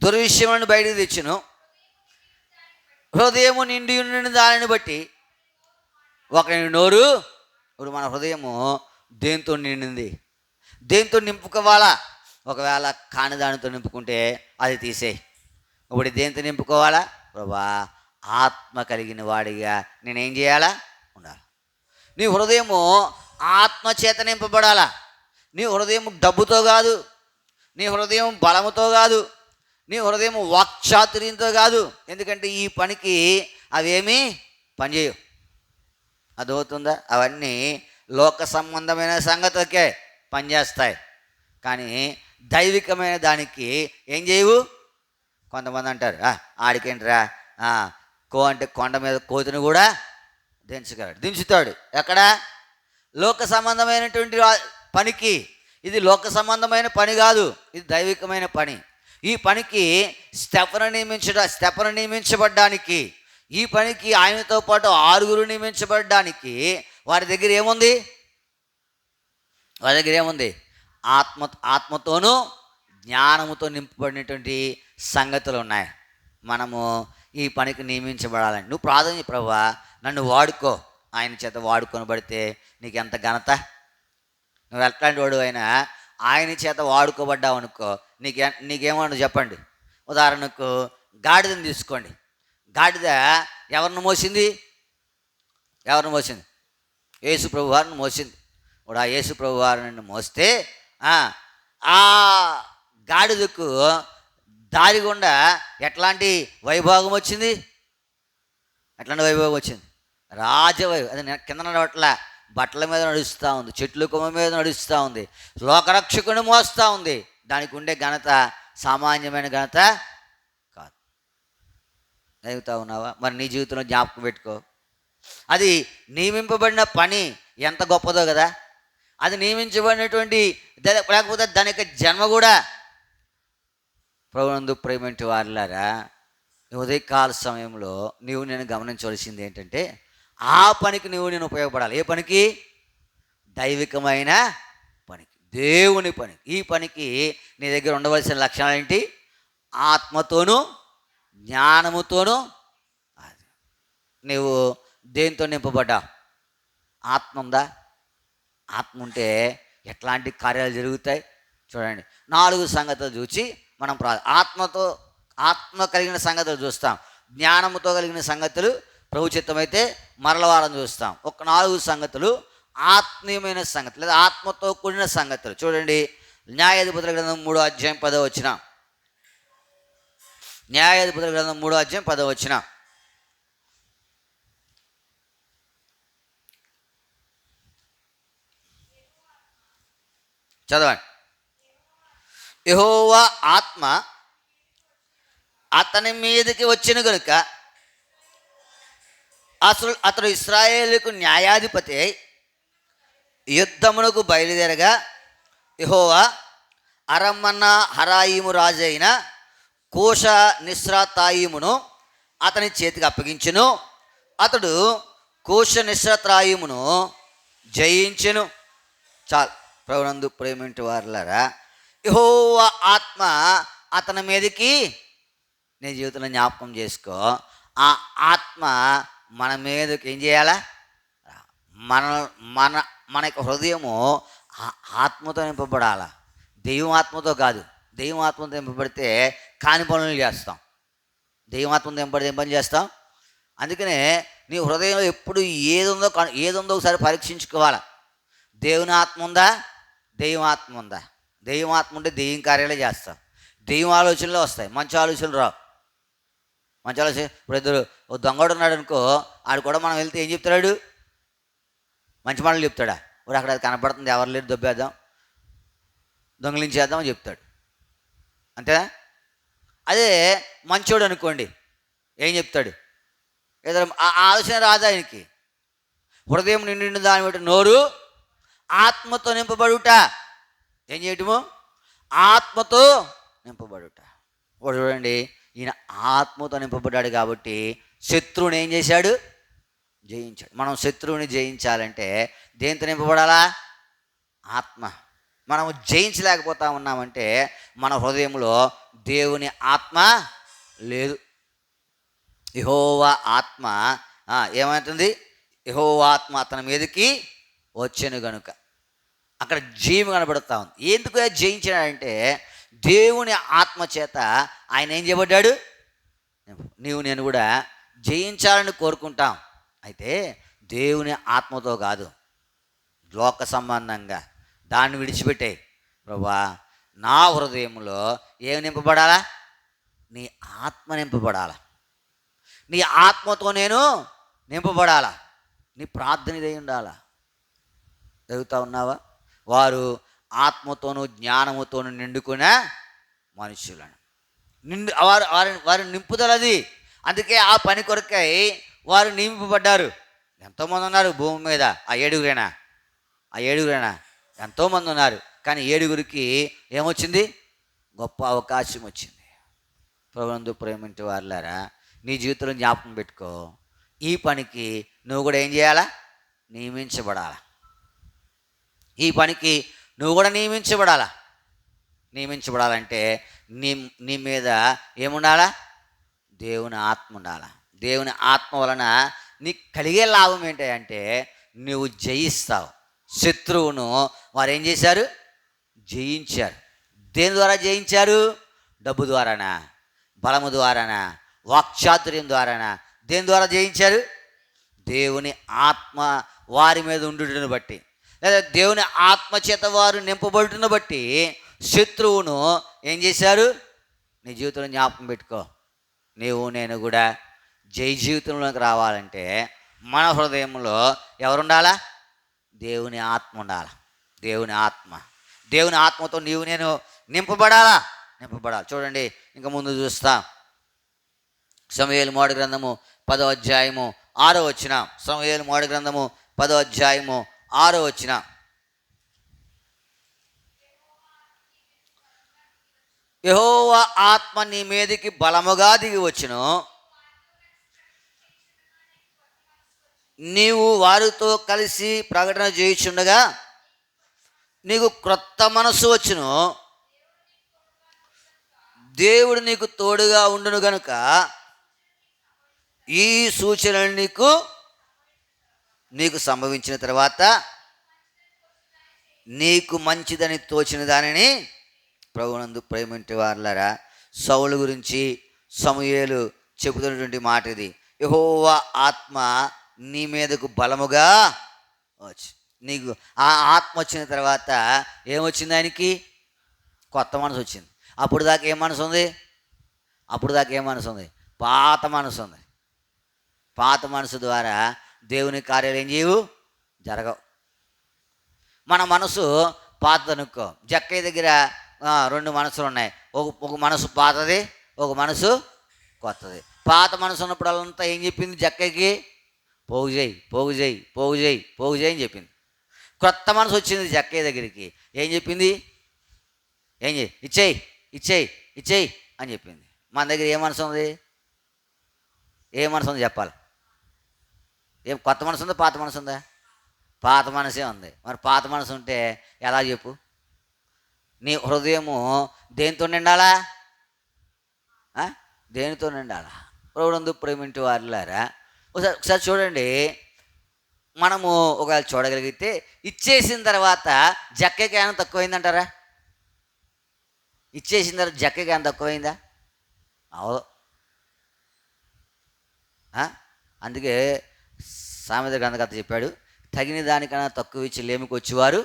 దుర్విషయములను బయటికి తెచ్చును. హృదయము నిండి ఉన్న దానిని బట్టి ఒకరి నోరు. ఇప్పుడు మన హృదయము దేంతో నిండింది? దేంతో నింపుకోవాలా? ఒకవేళ కాని దానితో నింపుకుంటే అది తీసేయి. ఇప్పుడు దేంతో నింపుకోవాలా? ప్రభా, ఆత్మ కలిగిన వాడిగా నేనేం చేయాలా? ఉండాలి. నీ హృదయము ఆత్మ చేత నింపబడాలా. నీ హృదయం డబ్బుతో కాదు, నీ హృదయం బలముతో కాదు, నీ హృదయం వాక్చాతుర్యంతో కాదు. ఎందుకంటే ఈ పనికి అవేమీ పనిచేయవు. అదవుతుందా? అవన్నీ లోక సంబంధమైన సంగతికే పనిచేస్తాయి, కానీ దైవికమైన దానికి ఏం చేయవు. కొంతమంది అంటారు, ఆడికేంటిరా, అంటే కొండ మీద కోతిని కూడా దించుతాడు. ఎక్కడ? లోక సంబంధమైనటువంటి పనికి. ఇది లోక సంబంధమైన పని కాదు, ఇది దైవికమైన పని. ఈ పనికి స్టెఫను నియమించబడ్డానికి, ఈ పనికి ఆయనతో పాటు 6 నియమించబడ్డానికి వారి దగ్గర ఏముంది? ఆత్మతోనూ జ్ఞానముతో నింపబడినటువంటి సంగతులు ఉన్నాయి. మనము ఈ పనికి నియమించబడాలని నువ్వు ప్రార్థన చేయి. ప్రభువా, నన్ను వాడుకో. ఆయన చేత వాడుకొనబడితే నీకు ఎంత ఘనత. నువ్వు ఎట్లాంటి వాడు అయినా ఆయన చేత వాడుకోబడ్డావు అనుకో, నీకేమన్నా చెప్పండి. ఉదాహరణకు గాడిదని తీసుకోండి. గాడిద ఎవరిని మోసింది? యేసు ప్రభు వారిని మోసింది. ఇప్పుడు ఆ యేసు ప్రభు వారిని మోస్తే ఆ గాడిదకు దారి గుండా ఎట్లాంటి వైభోగం వచ్చింది? రాజవైభవం. అది కింద నడవట్ల, బట్టల మీద నడుస్తూ ఉంది, చెట్ల కొమ్మ మీద నడుస్తూ ఉంది, లోకరక్షకుని మోస్తూ ఉంది. దానికి ఉండే ఘనత సామాన్యమైన ఘనత కాదు. చదువుతా ఉన్నావా? మరి నీ జీవితంలో జ్ఞాపకం పెట్టుకో. అది నియమింపబడిన పని ఎంత గొప్పదో కదా. అది నియమించబడినటువంటి, లేకపోతే దాని యొక్క జన్మ కూడా. ప్రభునందు ప్రేమంటి వారిలారా, ఉదయకాల సమయంలో నీవు నేను గమనించవలసింది ఏంటంటే, ఆ పనికి నేను ఉపయోగపడాలి. ఏ పనికి? దైవికమైన పనికి, దేవుని పని. ఈ పనికి నీ దగ్గర ఉండవలసిన లక్షణాలు ఏంటి? ఆత్మతోనూ జ్ఞానముతోనూ. అది నీవు దేంతో నింపబడ్డా? ఆత్మ ఉందా? ఆత్మ ఉంటే ఎట్లాంటి కార్యాలు జరుగుతాయి? చూడండి, 4 సంగతులు చూచి మనం ఆత్మ కలిగిన సంగతులు చూస్తాం, జ్ఞానముతో కలిగిన సంగతులు ప్రభు చిత్తమైతే మరల వారం చూస్తాం. ఒక 4 సంగతులు ఆత్మీయమైన సంగతులు లేదా ఆత్మతో కూడిన సంగతులు. చూడండి, న్యాయాధిపతుల గ్రంథం 3వ అధ్యాయం 10వ వచనం. న్యాయాధిపతుల గ్రంథం 3వ అధ్యాయం 10వ వచనం. చదవండి. యెహోవా ఆత్మ అతని మీదకి వచ్చిన గనుక అతడు ఇశ్రాయేలుకు న్యాయాధిపతి అయి యుద్ధమునకు బయలుదేరగా యెహోవా అరమ్మన్న హరాయిము రాజు అయిన కోష నిస్రాతాయిమును అతని చేతికి అప్పగించెను. అతడు కోష నిస్రాతాయిమును జయించెను. చాలు. ప్రభునందు ప్రేమింటి వారులారా, యెహోవా ఆత్మ అతని మీదకి, నీ జీవితంలో జ్ఞాపకం చేసుకో, ఆ ఆత్మ మన మీదకి ఏం చేయాలా? మన మన మన యొక్క హృదయము ఆత్మతో నింపబడాల, దైవం ఆత్మతో కాదు. దైవం ఆత్మతో నింపబడితే కాని పనులు చేస్తాం. దైవం ఆత్మతో నింపబడితే ఏం పని చేస్తాం? అందుకనే నీ హృదయంలో ఎప్పుడు ఏదుందో ఒకసారి పరీక్షించుకోవాలా. దేవుని ఆత్మ ఉందా, దైవం ఆత్మ ఉందా? దైవం ఆత్మ ఉంటే దెయ్యం కార్యాలే చేస్తాం. దెయ్యం ఆలోచనలు వస్తాయి, మంచి ఆలోచనలు రావు. మంచి ఆలోచన, ఇప్పుడు ఇద్దరు ఓ దొంగడు ఉన్నాడు అనుకో, ఆడు కూడా మనం వెళ్తే ఏం చెప్తాడు? మంచి మాటలు చెప్తాడా? ఇప్పుడు అక్కడ అది కనపడుతుంది, ఎవరు లేరు, దొబ్బేద్దాం, దొంగలించేద్దాం అని చెప్తాడు, అంతేనా? అదే మంచోడు అనుకోండి, ఏం చెప్తాడు? ఏదో ఆ ఆలోచన రాదా ఆయనకి? హృదయం నిండిన దాని బట్టి నోరు ఆత్మతో నింపబడుట. ఏం చేయటము? ఆత్మతో నింపబడుట. ఇప్పుడు చూడండి, ఈయన ఆత్మతో నింపబడ్డాడు కాబట్టి శత్రువుని ఏం చేశాడు? జయించాడు. మనం శత్రువుని జయించాలంటే దేంతో నింపబడాలా? ఆత్మ. మనము జయించలేకపోతా ఉన్నామంటే మన హృదయంలో దేవుని ఆత్మ లేదు. యెహోవా ఆత్మ ఏమవుతుంది? యెహోవా ఆత్మ అతని మీదకి వచ్చెను గనుక. అక్కడ జీవం కనబడుతూ ఉంది. ఎందుకు జయించాడంటే దేవుని ఆత్మ చేత ఆయన ఏం చేయబడ్డాడు? నీవు నేను కూడా జయించాలని కోరుకుంటాం. అయితే దేవుని ఆత్మతో కాదు, లోక సంబంధంగా దాన్ని విడిచిపెట్టే. ప్రభువా, నా హృదయంలో ఏం నింపబడాలా? నీ ఆత్మ నింపబడాలా. నీ ఆత్మతో నేను నింపబడాలా. నీ ప్రార్థన ఇదే ఉండాలా. చదువుతా ఉన్నావా? వారు ఆత్మతోనూ జ్ఞానముతోనూ నిండుకున్న మనుషులను వారి నింపుదలది. అందుకే ఆ పని కొరకై వారు నింపబడ్డారు. ఎంతోమంది ఉన్నారు భూమి మీద. ఆ ఏడుగురేనా ఎంతోమంది ఉన్నారు. కానీ 7గురికి ఏమొచ్చింది? గొప్ప అవకాశం వచ్చింది. ప్రభునందు ప్రేమించే వారులారా, నీ జీవితంలో జ్ఞాపకం పెట్టుకో, ఈ పనికి నువ్వు కూడా ఏం చేయాలా? నియమించబడాలా. ఈ పనికి నువ్వు కూడా నియమించబడాలంటే నీ మీద ఏముండాలా? దేవుని ఆత్మ ఉండాలా. దేవుని ఆత్మ వలన నీకు కలిగే లాభం ఏంటంటే నువ్వు జయిస్తావు. శత్రువును వారు ఏం చేశారు? జయించారు. దేని ద్వారా జయించారు? డబ్బు ద్వారానా? బలము ద్వారానా? వాక్చాతుర్యం ద్వారానా? దేని ద్వారా జయించారు? దేవుని ఆత్మ వారి మీద ఉండుటను బట్టి, లేదా దేవుని ఆత్మ చేత వారు నింపబడుటను బట్టి శత్రువును ఏం చేశారు? నీ జీవితంలో జ్ఞాపకం పెట్టుకో, నీవు నేను కూడా జై జీవితంలోకి రావాలంటే మన హృదయంలో ఎవరుండాలా? దేవుని ఆత్మ ఉండాలి. దేవుని ఆత్మతో నీవు నేను నింపబడాలి. చూడండి, ఇంకా ముందు చూస్తాం. సమూయేలు మొదటి గ్రంథము 10వ అధ్యాయము 6వ వచనం. సమూయేలు మొదటి గ్రంథము 10వ అధ్యాయము 6వ వచనం. యెహోవా ఆత్మ నీ మీదికి బలముగా దిగి వచ్చును, నీవు వారితో కలిసి ప్రకటన చేయుచుండగా నీకు క్రొత్త మనసు వచ్చును, దేవుడు నీకు తోడుగా ఉండును గనుక ఈ సూచనలు నీకు సంభవించిన తర్వాత నీకు మంచిదని తోచిన దానిని ప్రభునందు ప్రేమింటి వారులారా, సౌలు గురించి సమూయేలు చెబుతున్నటువంటి మాట ఇది. యెహోవా ఆత్మ నీ మీదకు బలముగా వచ్చి, నీకు ఆ ఆత్మ వచ్చిన తర్వాత ఏమొచ్చింది? ఆయనకి కొత్త మనసు వచ్చింది. అప్పుడు దాకా ఏం మనసు ఉంది? పాత మనసు ఉంది. పాత మనసు ద్వారా దేవుని కార్యాలు ఏం చేయవు, జరగవు. మన మనసు పాతదనుకో. జక్కయ్య దగ్గర 2 మనసులు ఉన్నాయి. ఒక మనసు పాతది, ఒక మనసు కొత్తది. పాత మనసు ఉన్నప్పుడల్లంతా ఏం చెప్పింది జక్కయ్యకి? పోగు చేయి అని చెప్పింది. కొత్త మనసు వచ్చింది జక్కయ్య దగ్గరికి, ఏం చెప్పింది? ఇచ్చేయి అని చెప్పింది. మన దగ్గర ఏ మనసు ఉంది? చెప్పాలి. ఏం కొత్త మనసు ఉందా, పాత మనసు ఉందా? పాత మనసే ఉంది. మరి పాత మనసు ఉంటే ఎలా చెప్పు? నీ హృదయము దేనితో నిండాలా? దేనితో నిండాలా? ప్రభునందు ప్రేమింటి వారులారా, ఒకసారి చూడండి. మనము ఒకవేళ చూడగలిగితే ఇచ్చేసిన తర్వాత జక్కకి ఏమైనా తక్కువైందంటారా? ఇచ్చేసిన తర్వాత జక్కకి ఏమైనా తక్కువైందా? అవదు. అందుకే సామెత గ్రంథకర్త చెప్పాడు, తగిన దానికన్నా తక్కువ ఇచ్చి లేమికి వచ్చేవారు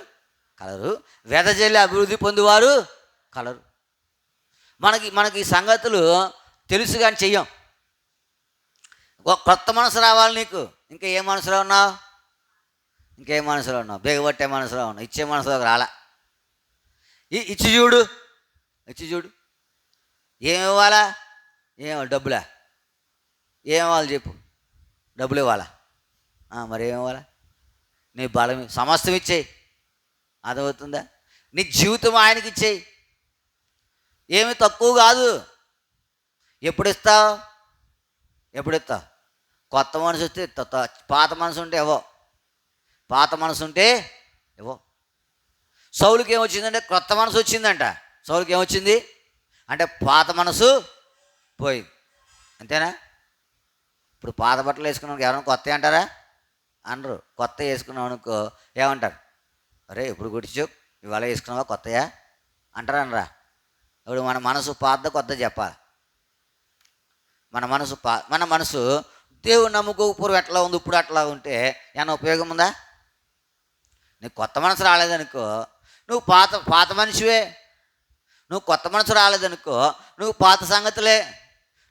కలరు, వెదజల్లి అభివృద్ధి పొందువారు కలరు. మనకి ఈ సంగతులు తెలుసు కానీ చెయ్యం. కొత్త మనసు రావాలి నీకు. ఇంకా ఏ మనసులో ఉన్నావు? బేగబట్టే మనసులో ఉన్నావు. ఇచ్చే మనసులోకి రాలా. ఇచ్చి చూడు. ఏమి ఇవ్వాలా? డబ్బులా? ఏం ఇవ్వాలి చెప్పు? డబ్బులు ఇవ్వాలా? మరి ఏమి ఇవ్వాలా? నీ బలం సమస్తం ఇచ్చేయి. అర్థమవుతుందా? నీ జీవితం ఆయనకి ఇచ్చేయి. ఏమి తక్కువ కాదు. ఎప్పుడు ఇస్తావు? కొత్త మనసు వస్తే పాత మనసు ఉంటే ఇవ్వ. సౌలుకి ఏమొచ్చిందంటే కొత్త మనసు వచ్చిందంట. సౌలుకి ఏమొచ్చింది అంటే పాత మనసు పోయింది. అంతేనా? ఇప్పుడు పాత బట్టలు వేసుకున్నాను ఎవరైనా కొత్త అంటారా? అనరు. కొత్త వేసుకున్నావు అనుకో ఏమంటారు? అరే ఇప్పుడు గుడిచు ఇవాళ వేసుకున్నావా కొత్తయా అంటారా? అనరా? ఇప్పుడు మన మనసు పాత కొత్త చెప్పాలి. మన మనసు దేవుడు నమ్ముకోకపోవడం ఎట్లా ఉంది, ఇప్పుడు అట్లా ఉంటే ఏమైనా ఉపయోగం ఉందా? నీకు కొత్త మనసు రాలేదనుకో నువ్వు పాత మనిషివే. నువ్వు కొత్త మనసు రాలేదనుకో నువ్వు పాత సంగతులే.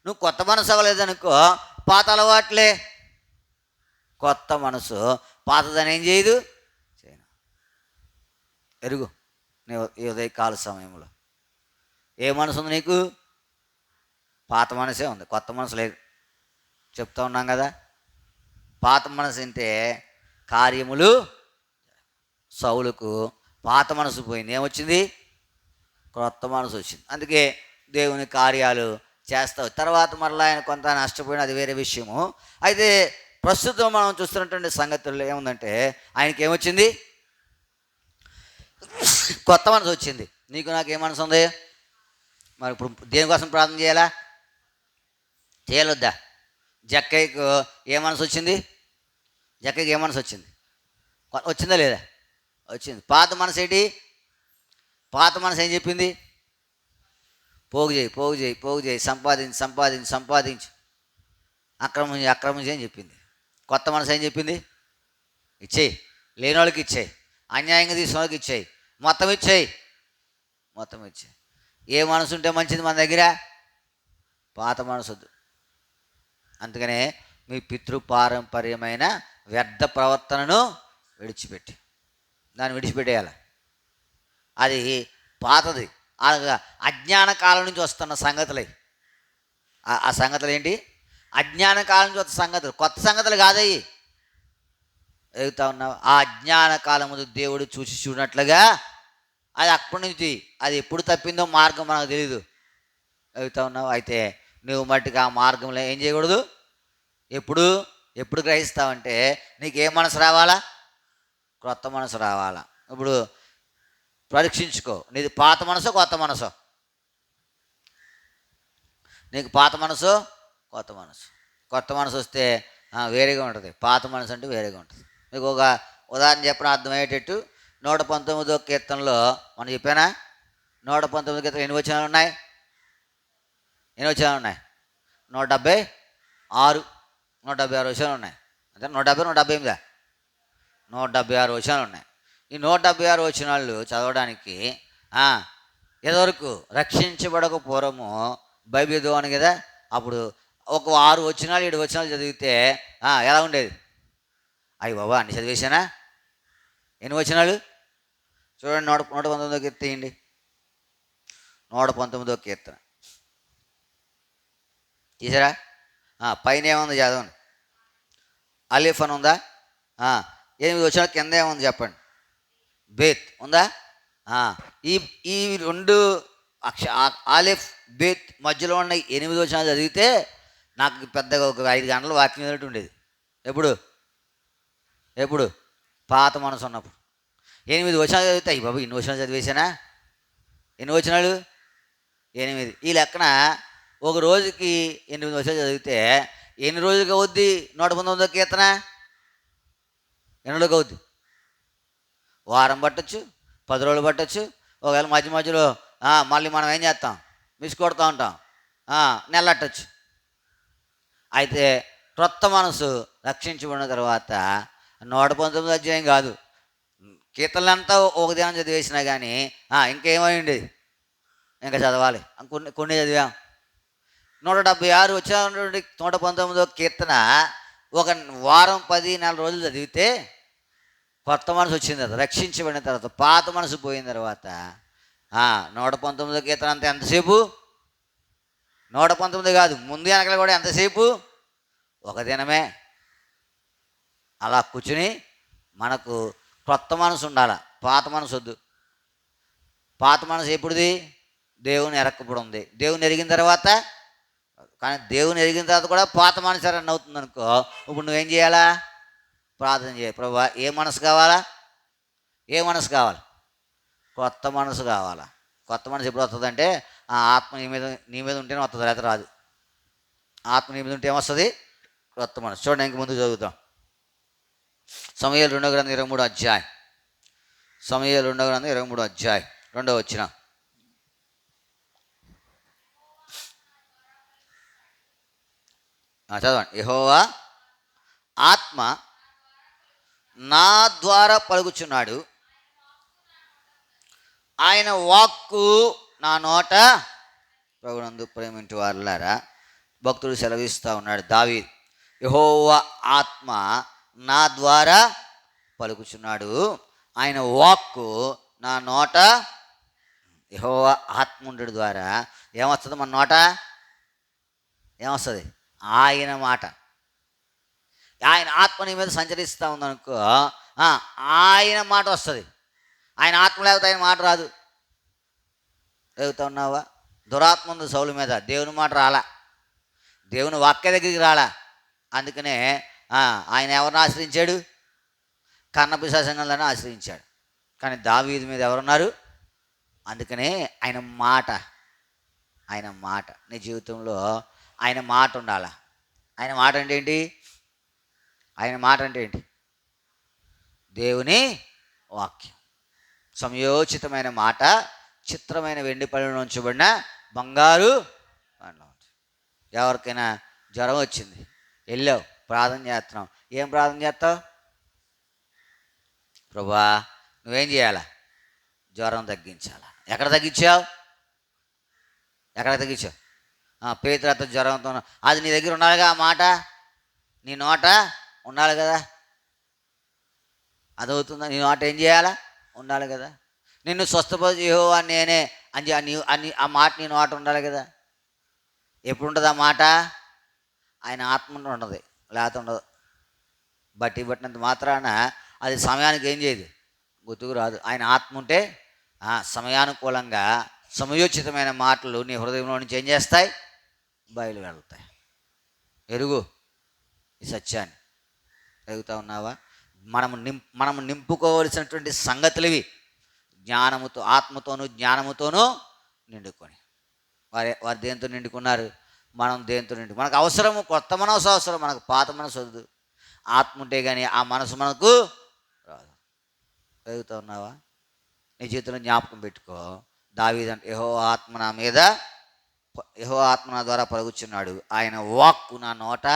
నువ్వు కొత్త మనసు అవ్వలేదనుకో పాత అలవాట్లే. కొత్త మనసు పాతదని ఏం చేయదు, ఎరుగు. నీ ఉదయకాల సమయంలో ఏ మనసు ఉంది నీకు? పాత మనసే ఉంది, కొత్త మనసు లేదు. చెప్తా ఉన్నాం కదా. పాత మనసు అంటే కార్యములు. సౌలుకు పాత మనసు పోయింది, ఏమొచ్చింది? కొత్త మనసు వచ్చింది. అందుకే దేవుని కార్యాలు చేస్తావు. తర్వాత మరలా ఆయన కొంత నష్టపోయిన అది వేరే విషయము. అయితే ప్రస్తుతం మనం చూస్తున్నటువంటి సంగతుల్లో ఏముందంటే ఆయనకి ఏమొచ్చింది? కొత్త మనసు వచ్చింది. నీకు నాకు ఏ మనసు ఉంది? మరి ఇప్పుడు దేనికోసం ప్రార్థన చేయాలొద్దా? జక్కయ్యకు ఏ మనసు వచ్చింది? వచ్చిందా లేదా? వచ్చింది. పాత మనసు ఏంటి? పాత మనసు ఏం చెప్పింది? పోగు చేయి, సంపాదించు, అక్రమించి అని చెప్పింది. కొత్త మనసు ఏం చెప్పింది? ఇచ్చేయి, లేని వాళ్ళకి ఇచ్చేయి, అన్యాయంగా తీసుకున్న వాళ్ళకి ఇచ్చేయి, మొత్తం ఇచ్చేయి. ఏ మనసు ఉంటే మంచిది మన దగ్గర? పాత మనసు వద్దు. అందుకనే మీ పితృపారంపర్యమైన వ్యర్థ ప్రవర్తనను దాన్ని విడిచిపెట్టేయాలి. అది పాతది, అజ్ఞాన కాలం నుంచి వస్తున్న సంగతులే. ఆ సంగతులు ఏంటి? అజ్ఞాన కాలం నుంచి వస్తున్న సంగతులు, కొత్త సంగతులు కాదయ్యి. ఎదుగుతా ఉన్నావు. ఆ అజ్ఞాన కాలం ముందు దేవుడు చూడనట్లుగా అది అప్పటి నుంచి అది ఎప్పుడు తప్పిందో మార్గం మనకు తెలీదు. ఎదుగుతా ఉన్నావు. అయితే నువ్వు మట్టుకు ఆ మార్గంలో ఏం చేయకూడదు. ఎప్పుడు గ్రహిస్తావంటే నీకు ఏ మనసు రావాలా? కొత్త మనసు రావాలా. ఇప్పుడు పరీక్షించుకో, నీది పాత మనసో కొత్త మనసో? నీకు పాత మనసు, కొత్త మనసు వస్తే వేరేగా ఉంటుంది. పాత మనసు అంటే వేరేగా ఉంటుంది. మీకు ఒక ఉదాహరణ చెప్పిన అర్థమయ్యేటట్టు 119వ కీర్తనలో మనం చెప్పానా? 119 కీర్తన ఎన్ని వచనాలు ఉన్నాయి? ఎన్ని వచనాలు ఉన్నాయి? 176 176 వచనాలు ఉన్నాయి. అంటే 170 178 176 వచనాలు ఉన్నాయి. ఈ 176 వచనాలు చదవడానికి ఎదవరకు రక్షించబడక పూర్వము బైబిల్ చదవను కదా, అప్పుడు ఒక 6 వచనాలు 7 వచనాలు చదివితే ఎలా ఉండేది? అయ్యి బాబా అన్ని చదివేశానా? ఎన్ని వచనాలు? చూడండి, 119 కీర్తన తీయండి. 119 కీర్తన తీసారా? పైన ఏముంది చదవండి. అలీఫ్ అని ఉందా? 8 వచనాలు కింద ఏముంది చెప్పండి? బేత్ ఉందా? ఈ ఈ 2 ఆలిఫ్ బేత్ మధ్యలో ఉన్న 8 వచనాలు చదివితే నాకు పెద్దగా ఒక 5 గంటలు వాక్యం చదివినట్టు ఉండేది. ఎప్పుడు పాత మనసు ఉన్నప్పుడు 8 వచనాలు చదివితే అయ్యి బాబు ఇన్ని వచనాలు చదివేశానా? ఎన్ని వచనాలు? 8. ఈ లెక్కన ఒక రోజుకి 8 వచనాలు చదివితే ఎన్ని రోజులకి అవుద్ది 119 కీర్తన? ఎన్ని రోజులకి అవుద్ది? వారం పట్టచ్చు, 10 రోజులు పట్టచ్చు. ఒకవేళ మధ్య మధ్యలో మళ్ళీ మనం ఏం చేస్తాం? మిస్ కొడుతూ ఉంటాం. నెలట్టచ్చు. అయితే క్రొత్త మనసు రక్షించబడిన తర్వాత 119 అధ్యాయం కాదు, కీర్తనలంతా ఒక దినం చదివేసినా కానీ ఇంకేమైంది? ఇంకా చదవాలి. కొన్ని చదివాం. 176 వచ్చినటువంటి 119 కీర్తన ఒక వారం 10 నెల రోజులు చదివితే కొత్త మనసు వచ్చిన తర్వాత, రక్షించబడిన తర్వాత, పాత మనసు పోయిన తర్వాత 119 కీర్తన అంతా ఎంతసేపు? 119 కాదు, ముందు వెనకలు కూడా ఎంతసేపు? ఒక దినమే. అలా కూర్చుని మనకు కొత్త మనసు ఉండాలి, పాత మనసు వద్దు. పాత మనసు ఎప్పుడుది? దేవుని ఎరక్కప్పుడు ఉంది. దేవుని ఎరిగిన తర్వాత, కానీ దేవుని ఎరిగిన తర్వాత కూడా పాత మనసు రన్ అవుతుంది అనుకో, ఇప్పుడు నువ్వేం చేయాలా? ప్రార్థన చేయాలి. ప్రభువా ఏ మనసు కావాలా? ఏ మనసు కావాలి? కొత్త మనసు కావాలా? కొత్త మనసు ఎప్పుడు వస్తుందంటే ఆత్మ నీ మీద ఉంటేనే వస్తుంది, లేకపోతే రాదు. ఆత్మ నీ మీద ఉంటే ఏమొస్తుంది? కొత్త మనసు. చూడండి, ఇంక ముందు చదువుతాం. సమూయేలు 2వ గ్రంథం 23వ అధ్యాయం. సమూయేలు 2వ గ్రంథం 23వ అధ్యాయం 2వ వచనం. చదవండి. యెహోవా ఆత్మ నా ద్వారా పలుకుచున్నాడు, ఆయన వాక్కు నా నోట. ప్రభునందు ప్రేమింటి వారులారా, భక్తుడు సెలవిస్తూ ఉన్నాడు దావీదు, యెహోవా ఆత్మ నా ద్వారా పలుకుచున్నాడు, ఆయన వాక్కు నా నోట. యెహోవా ఆత్మ ఉండడం ద్వారా ఏమొస్తుంది? మన నోట ఏమొస్తుంది? ఆయన మాట. ఆయన ఆత్మ నీ మీద సంచరిస్తూ ఉందనుకో, ఆయన మాట వస్తుంది. ఆయన ఆత్మ లేకపోతే ఆయన మాట రాదు. చదువుతా ఉన్నావా? దురాత్మ ఉంది సౌలు మీద, దేవుని మాట రాలా, దేవుని వాక్య దగ్గరికి రాలా. అందుకనే ఆయన ఎవరిని ఆశ్రయించాడు? కన్నపిశాచంగాలను ఆశ్రయించాడు. కానీ దావీదు మీద ఎవరున్నారు? అందుకనే ఆయన మాట నీ జీవితంలో ఆయన మాట ఉండాలా. ఆయన మాట అంటే ఏంటి? ఆయన మాట అంటే ఏంటి? దేవుని వాక్యం. సమయోచితమైన మాట, చిత్రమైన వెండి పళ్ళలో ఉంచబడిన బంగారు. ఎవరికైనా జ్వరం వచ్చింది, వెళ్ళావు, ప్రార్థన చేస్తున్నావు. ఏం ప్రార్థన చేస్తావు? ప్రభువా నువ్వేం చేయాలా? జ్వరం తగ్గించాలా. ఎక్కడ తగ్గించావు? పేతురుతో జ్వరంతో. అది నీ దగ్గర ఉండాలిగా, ఆ మాట నీ నోట ఉండాలి కదా. అదవుతుందా? నీ నోట ఏం చేయాలా? ఉండాలి కదా. నిన్ను స్వస్థపరిచే యెహోవా నేనే అని ఆ మాట నీ నోట ఉండాలి కదా. ఎప్పుడు ఉంటుంది ఆ మాట? ఆయన ఆత్మ ఉండదు, లేకపోతే ఉండదు. బట్టినంత మాత్రాన అది సమయానికి ఏం చేయదు, గుర్తుకు రాదు. ఆయన ఆత్మ ఉంటే సమయానుకూలంగా సమయోచితమైన మాటలు నీ హృదయంలో నుంచి ఏం చేస్తాయి? బయలు వెళ్తాయి. ఎరుగు ఈ సత్యాన్ని. ఎరుగుతూ ఉన్నావా? మనము నింపుకోవలసినటువంటి సంగతులు ఇవి. జ్ఞానముతో, ఆత్మతోనూ జ్ఞానముతోనూ నిండుకొని. వారు దేంతో నిండుకున్నారు? మనం దేంతో మనకు అవసరము కొత్త మనసు అవసరం, మనకు పాత మనసు వద్దు. ఆత్మ ఉంటే కానీ ఆ మనసు మనకు రాదు. ఎరుగుతూ ఉన్నావా? నీ జీవితంలో జ్ఞాపకం పెట్టుకో, దావీదంటే యెహోవా ఆత్మ నా ద్వారా పలుకుచున్నాడు, ఆయన వాక్కు నా నోట,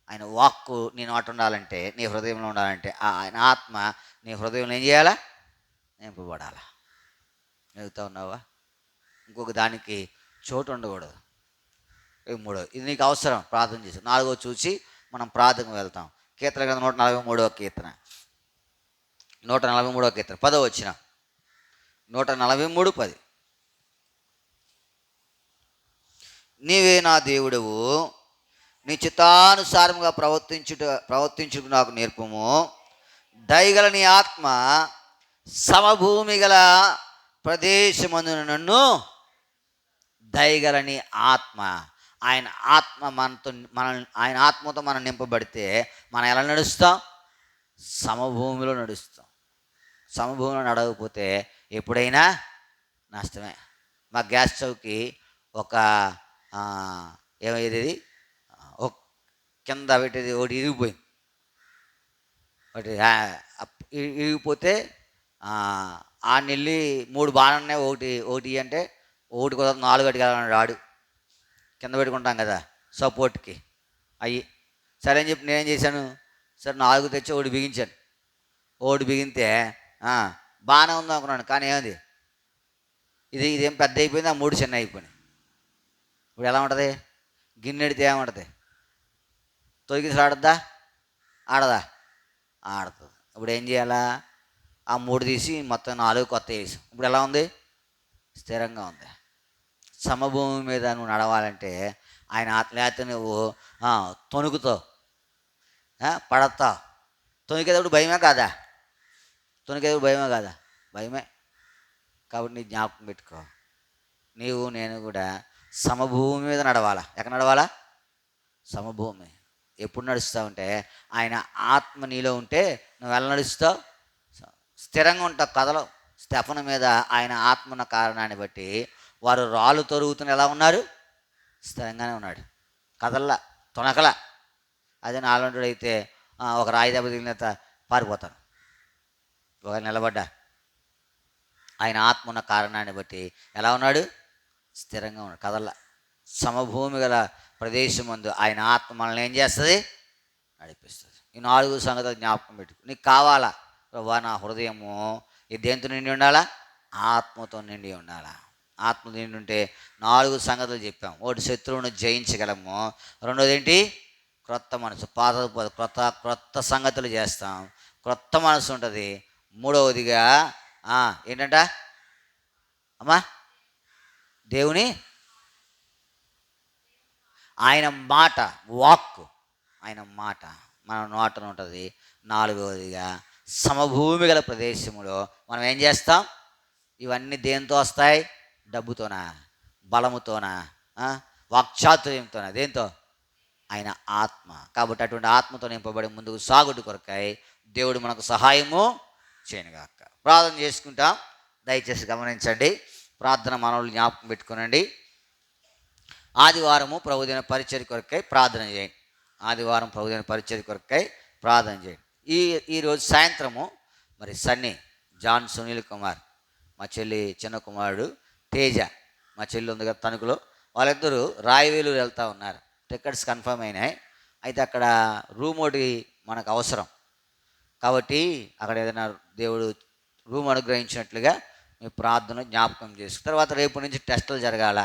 ఆయన వాక్కు నీ నోట ఉండాలంటే, నీ హృదయంలో ఉండాలంటే ఆయన ఆత్మ నీ హృదయంలో ఏం చేయాలా? నింపబడాలా. వెళ్తా ఉన్నావా? ఇంకొక దానికి చోటు ఉండకూడదు. మూడోది, ఇది నీకు అవసరం, ప్రార్థన చేసి. నాలుగో చూసి మనం ప్రార్థనకు వెళ్తాం. కీర్తన గ్రంథం 143వ కీర్తన, 143వ కీర్తన 10వ వచనం, 143:10. నీవే నా దేవుడవు, నీ చిత్తానుసారముగా ప్రవర్తించుటకు నాకు నేర్పుము. దయగల నీ ఆత్మ సమభూమి గల ప్రదేశమందున నన్ను, దయగల నీ ఆత్మ, ఆయన ఆత్మ ఆయన ఆత్మతో మనం నింపబడితే మనం ఎలా నడుస్తాం? సమభూమిలో నడుస్తాం. సమభూమిలో నడవకపోతే ఎప్పుడైనా నష్టమే. మా గ్యాస్ స్టవ్కి ఒక ఏమయ్యేది, ఒక కింద పెట్టేది ఒకటి ఇరిగిపోయింది. ఒకటి ఇరిగిపోతే వెళ్ళి 3 బాగానే ఒకటి అంటే ఒకటి కుదరదు, 4 అడిగాడు ఆడు. కింద పెట్టుకుంటాం కదా సపోర్ట్కి అయ్యి. సరే అని చెప్పి నేనేం చేశాను, సరే 4 తెచ్చి ఒకటి బిగించాను. ఒకటి బిగితే బాగానే ఉంది అనుకున్నాను, కానీ ఏముంది, ఇదేం పెద్ద అయిపోయింది, ఆ 3 చిన్న అయిపోయినాయి. ఇప్పుడు ఎలా ఉంటుంది? గిన్నెడితే ఏమంటుంది? తొలగించి ఆడద్దా? ఆడదా? ఆడుతుంది. ఇప్పుడు ఏం చేయాలా? ఆ 3 తీసి మొత్తం 4 కొత్త వేసి, ఇప్పుడు ఎలా ఉంది? స్థిరంగా ఉంది. సమభూమి మీద నువ్వు నడవాలంటే ఆయన లేకపోతే నువ్వు తొణుకుతావు, పడతావు. తొణికేటప్పుడు భయమే కాదా? భయమే. కాబట్టి నీ జ్ఞాపకం పెట్టుకో, నీవు నేను కూడా సమభూమి మీద నడవాలా. ఎక్కడ నడవాలా? సమభూమి. ఎప్పుడు నడుస్తావంటే ఆయన ఆత్మ నీలో ఉంటే నువ్వు ఎలా నడుస్తావు? స్థిరంగా ఉంటావు, కదలవు. స్టెఫను మీద ఆయన ఆత్మన్న కారణాన్ని బట్టి వారు రాళ్ళు తొరుగుతున్న ఎలా ఉన్నారు? స్థిరంగానే ఉన్నాడు, కదల్లా, తొనకలా. అదే నాలుగు అయితే ఒక రాయి దెబ్బ తగిలిన పారిపోతాను. ఒక నిలబడ్డా ఆయన ఆత్మ ఉన్న కారణాన్ని బట్టి ఎలా ఉన్నాడు? స్థిరంగా ఉన్నాడు, కదల్లా. సమభూమి గల ప్రదేశం ముందు ఆయన ఆత్మ మనల్ని ఏం చేస్తుంది? నడిపిస్తుంది. ఈ 4 సంగతులు జ్ఞాపకం పెట్టుకు. నీకు కావాలా? ప్రభా నా హృదయము ఈ దేంతో నిండి ఉండాలా? ఆత్మతో నిండి ఉండాలా. ఆత్మ నిండి ఉంటే 4 సంగతులు చెప్పాం. ఒకటి, శత్రువును జయించగలము. రెండోది ఏంటి? క్రొత్త మనసు. క్రొత్త సంగతులు చేస్తాం, క్రొత్త మనసు ఉంటుంది. మూడవదిగా ఏంటంట అమ్మా? దేవుని ఆయన మాట, వాక్, ఆయన మాట మన నోటన ఉంటుంది. నాలుగవదిగా సమభూమి గల ప్రదేశంలో మనం ఏం చేస్తాం? ఇవన్నీ దేంతో వస్తాయి? డబ్బుతోనా? బలముతోనా? వాక్చాతుర్యంతోనా? దేంతో? ఆయన ఆత్మ. కాబట్టి అటువంటి ఆత్మతో నింపబడి ముందుకు సాగుడు కొరకాయి దేవుడు మనకు సహాయము చేయనుగాక. ప్రార్థన చేసుకుంటాం. దయచేసి గమనించండి. ప్రార్థన మనవులు జ్ఞాపకం పెట్టుకునండి. ఆదివారము ప్రభుదిన పరిచర్య కొరకై ప్రార్థన చేయండి. ఆదివారం ప్రభుదిన పరిచర్య కొరకై ప్రార్థన చేయండి. ఈరోజు సాయంత్రము మరి సన్నీ, జాన్ సునీల్ కుమార్, మా చెల్లి చిన్న కుమారుడు తేజ, మా చెల్లి ఉంది కదా తణుకులో, వాళ్ళిద్దరూ రాయవేలూరు వెళ్తూ ఉన్నారు. టికెట్స్ కన్ఫర్మ్ అయినాయి. అయితే అక్కడ రూమ్ ఒకటి మనకు అవసరం కాబట్టి అక్కడ ఏదైనా దేవుడు రూమ్ అనుగ్రహించినట్లుగా మీ ప్రార్థన జ్ఞాపకం చేసుకు. తర్వాత రేపు నుంచి టెస్టులు జరగాల,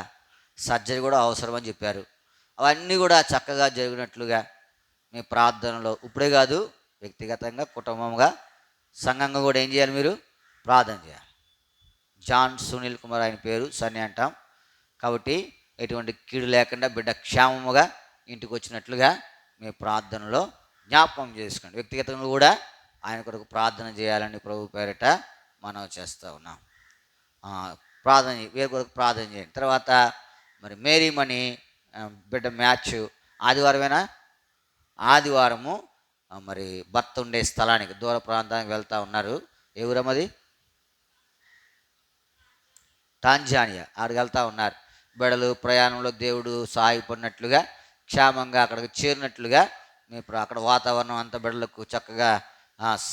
సర్జరీ కూడా అవసరం అని చెప్పారు. అవన్నీ కూడా చక్కగా జరిగినట్లుగా మీ ప్రార్థనలో ఇప్పుడే కాదు, వ్యక్తిగతంగా, కుటుంబంగా, సంఘంగా కూడా ఏం చేయాలి? మీరు ప్రార్థన చేయాలి. జాన్ సునీల్ కుమార్ ఆయన పేరు, సన్నీ అంటాం. కాబట్టి ఎటువంటి కీడు లేకుండా బిడ్డ క్షేమముగా ఇంటికి వచ్చినట్లుగా మీ ప్రార్థనలో జ్ఞాపకం చేసుకోండి. వ్యక్తిగతంగా కూడా ఆయన కొరకు ప్రార్థన చేయాలని ప్రభు పేరిట మనం చేస్తూ ఉన్నాం. ప్రార్థన వీరి కొరకు ప్రార్థన చేయండి. తర్వాత మరి మేరీమణి బిడ్డ మ్యాచ్ ఆదివారమేనా? ఆదివారము మరి భర్త ఉండే స్థలానికి, దూర ప్రాంతానికి వెళ్తూ ఉన్నారు. ఏ ఊరమ్మది? టాంజానియా. ఆడికి వెళ్తూ ఉన్నారు. బిడ్డలు ప్రయాణంలో దేవుడు సహాయపడినట్లుగా క్షేమంగా అక్కడికి చేరినట్లుగా మీ అక్కడ వాతావరణం అంత బిడ్డలకు చక్కగా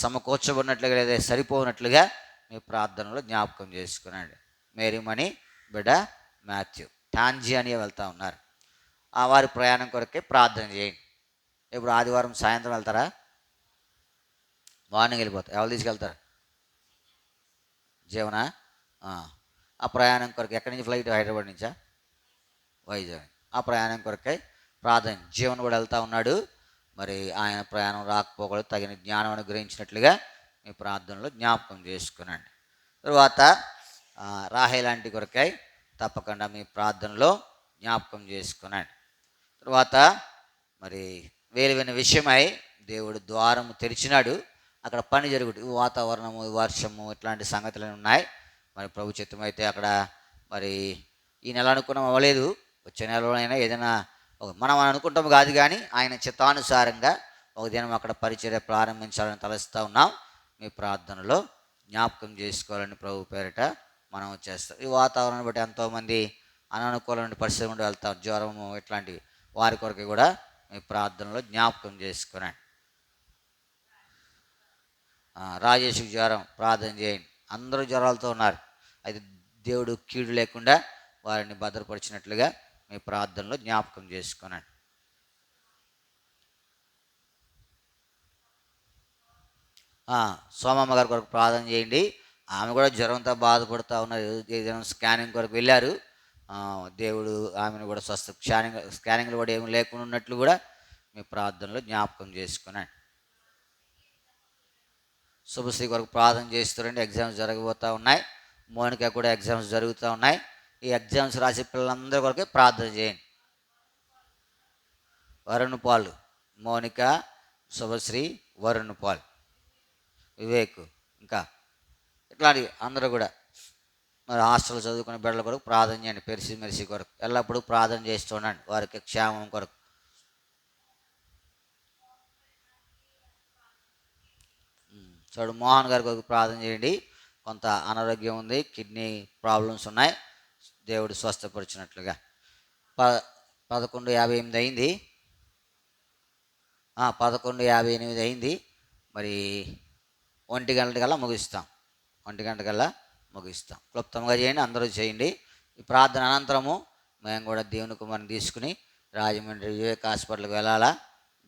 సమకూర్చబడినట్లుగా లేదా సరిపోనట్లుగా మీ ప్రార్థనలో జ్ఞాపకం చేసుకునండి. మేరీమణి బిడ్డ మాథ్యూ టాంజియానియా వెళ్తూ ఉన్నారు. ఆ వారి ప్రయాణం కొరకే ప్రార్థన చేయండి. ఇప్పుడు ఆదివారం సాయంత్రం వెళ్తారా? మార్నింగ్ వెళ్ళిపోతారు. ఎవరు తీసుకెళ్తారు? జీవనా? ఆ ప్రయాణం కొరకు ఎక్కడి నుంచి ఫ్లైట్? హైదరాబాద్ నుంచా? వైజాగ్. ఆ ప్రయాణం కొరకై ప్రార్థన. జీవన్ కూడా వెళ్తూ ఉన్నాడు. మరి ఆయన ప్రయాణం రాకపోకలు తగిన జ్ఞానం అనుగ్రహించినట్లుగా మీ ప్రార్థనలో జ్ఞాపకం చేసుకునండి. తరువాత రాహేలాంటి కొరకై తప్పకుండా మీ ప్రార్థనలో జ్ఞాపకం చేసుకునండి. తరువాత మరి వేలువైన విషయమై దేవుడు ద్వారము తెరిచినాడు. అక్కడ పని జరుగుతుంది. వాతావరణము, వర్షము ఇట్లాంటి సంగతులు ఉన్నాయి. మరి ప్రభు చిత్తం అయితే అక్కడ మరి ఈ నెల అనుకున్నాం అవ్వలేదు. వచ్చే నెలలోనైనా ఏదైనా మనం అనుకుంటాం కాదు, కానీ ఆయన చిత్తానుసారంగా ఒక దినం అక్కడ పరిచర్య ప్రారంభించాలని తలస్తూ ఉన్నాం. మీ ప్రార్థనలో జ్ఞాపకం చేసుకోవాలని ప్రభు పేరిట మనం చేస్తాం. ఈ వాతావరణం బట్టి ఎంతోమంది అననుకూలమైన పరిస్థితి నుండి వెళ్తాం. జ్వరము ఇట్లాంటివి వారి కొరకు కూడా మీ ప్రార్థనలో జ్ఞాపకం చేసుకున్నాను. రాజేష్కి జ్వరం, ప్రార్థన చేయండి. అందరూ జ్వరాలతో ఉన్నారు. అయితే దేవుడు కీడు లేకుండా వారిని భద్రపరిచినట్లుగా మీ ప్రార్థనలో జ్ఞాపకం చేసుకున్నాను. సోమమ్మ గారి కొరకు ప్రార్థన చేయండి. ఆమె కూడా జ్వరంతో బాధపడుతూ ఉన్నారు. ఏదైనా స్కానింగ్ కొరకు వెళ్ళారు. దేవుడు ఆమెను కూడా స్కానింగ్లు కూడా ఏమి లేకుండా ఉన్నట్లు కూడా మీ ప్రార్థనలో జ్ఞాపకం చేసుకున్నాను. శుభశ్రీ కొరకు ప్రార్థన చేస్తారండి. ఎగ్జామ్స్ జరగబోతూ ఉన్నాయి. మోనిక కూడా ఎగ్జామ్స్ జరుగుతూ ఉన్నాయి. ఈ ఎగ్జామ్స్ రాసే పిల్లలందరి కొరకే ప్రార్థన చేయండి. వరుణ్ పాల్, మోనిక, శుభశ్రీ, వరుణ్ పాల్, వివేక్, ఇంకా ఇట్లాంటి అందరూ కూడా మరి హాస్టల్ చదువుకునే బిడ్డల కొరకు ప్రార్థన చేయండి. మెరిసి కొరకు ఎల్లప్పుడూ ప్రార్థన చేస్తూ ఉండండి, వారికి క్షేమం కొరకు. చూడు, మోహన్ గారి కొరకు ప్రార్థన చేయండి. కొంత అనారోగ్యం ఉంది, కిడ్నీ ప్రాబ్లమ్స్ ఉన్నాయి. దేవుడు స్వస్థపరిచినట్లుగా. 11:58 అయింది. 11:58 అయింది. మరి 1 గంటకల్లా ముగిస్తాం. 1 గంటకల్లా ముగిస్తాం. క్లుప్తంగా చేయండి, అందరూ చేయండి. ఈ ప్రార్థన అనంతరము మేము కూడా దేవుని కుమారుని తీసుకుని రాజమండ్రి వివేక్ హాస్పిటల్కి వెళ్ళాలా.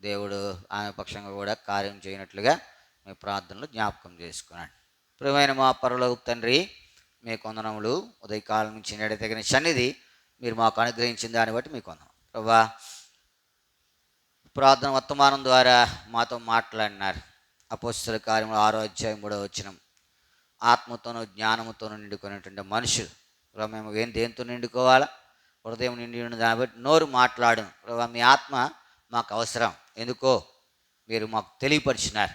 దేవుడు ఆమె పక్షంగా కూడా కార్యం చేయనట్లుగా మీ ప్రార్థనలు జ్ఞాపకం చేసుకున్నాడు. ప్రియమైన మా పరలోక తండ్రి, మీ కొందనములు. ఉదయకాలం నుంచి నేడ తగిన సన్నిధి మీరు మాకు అనుగ్రహించిన దాన్ని బట్టి మీకు వందనం ప్రభా. ప్రార్థన వర్తమానం ద్వారా మాతో మాట్లాడినారు. అపోస్తల కార్యములు 6:3 ఆత్మతోనూ జ్ఞానముతోనూ నిండుకునేటువంటి మనుషులు ప్రభా. మేము దేంతో నిండుకోవాలా? హృదయం నిండి ఉన్న దాన్ని బట్టి నోరు మాట్లాడు ప్రభా. మీ ఆత్మ మాకు అవసరం. ఎందుకో మీరు మాకు తెలియపరిచినారు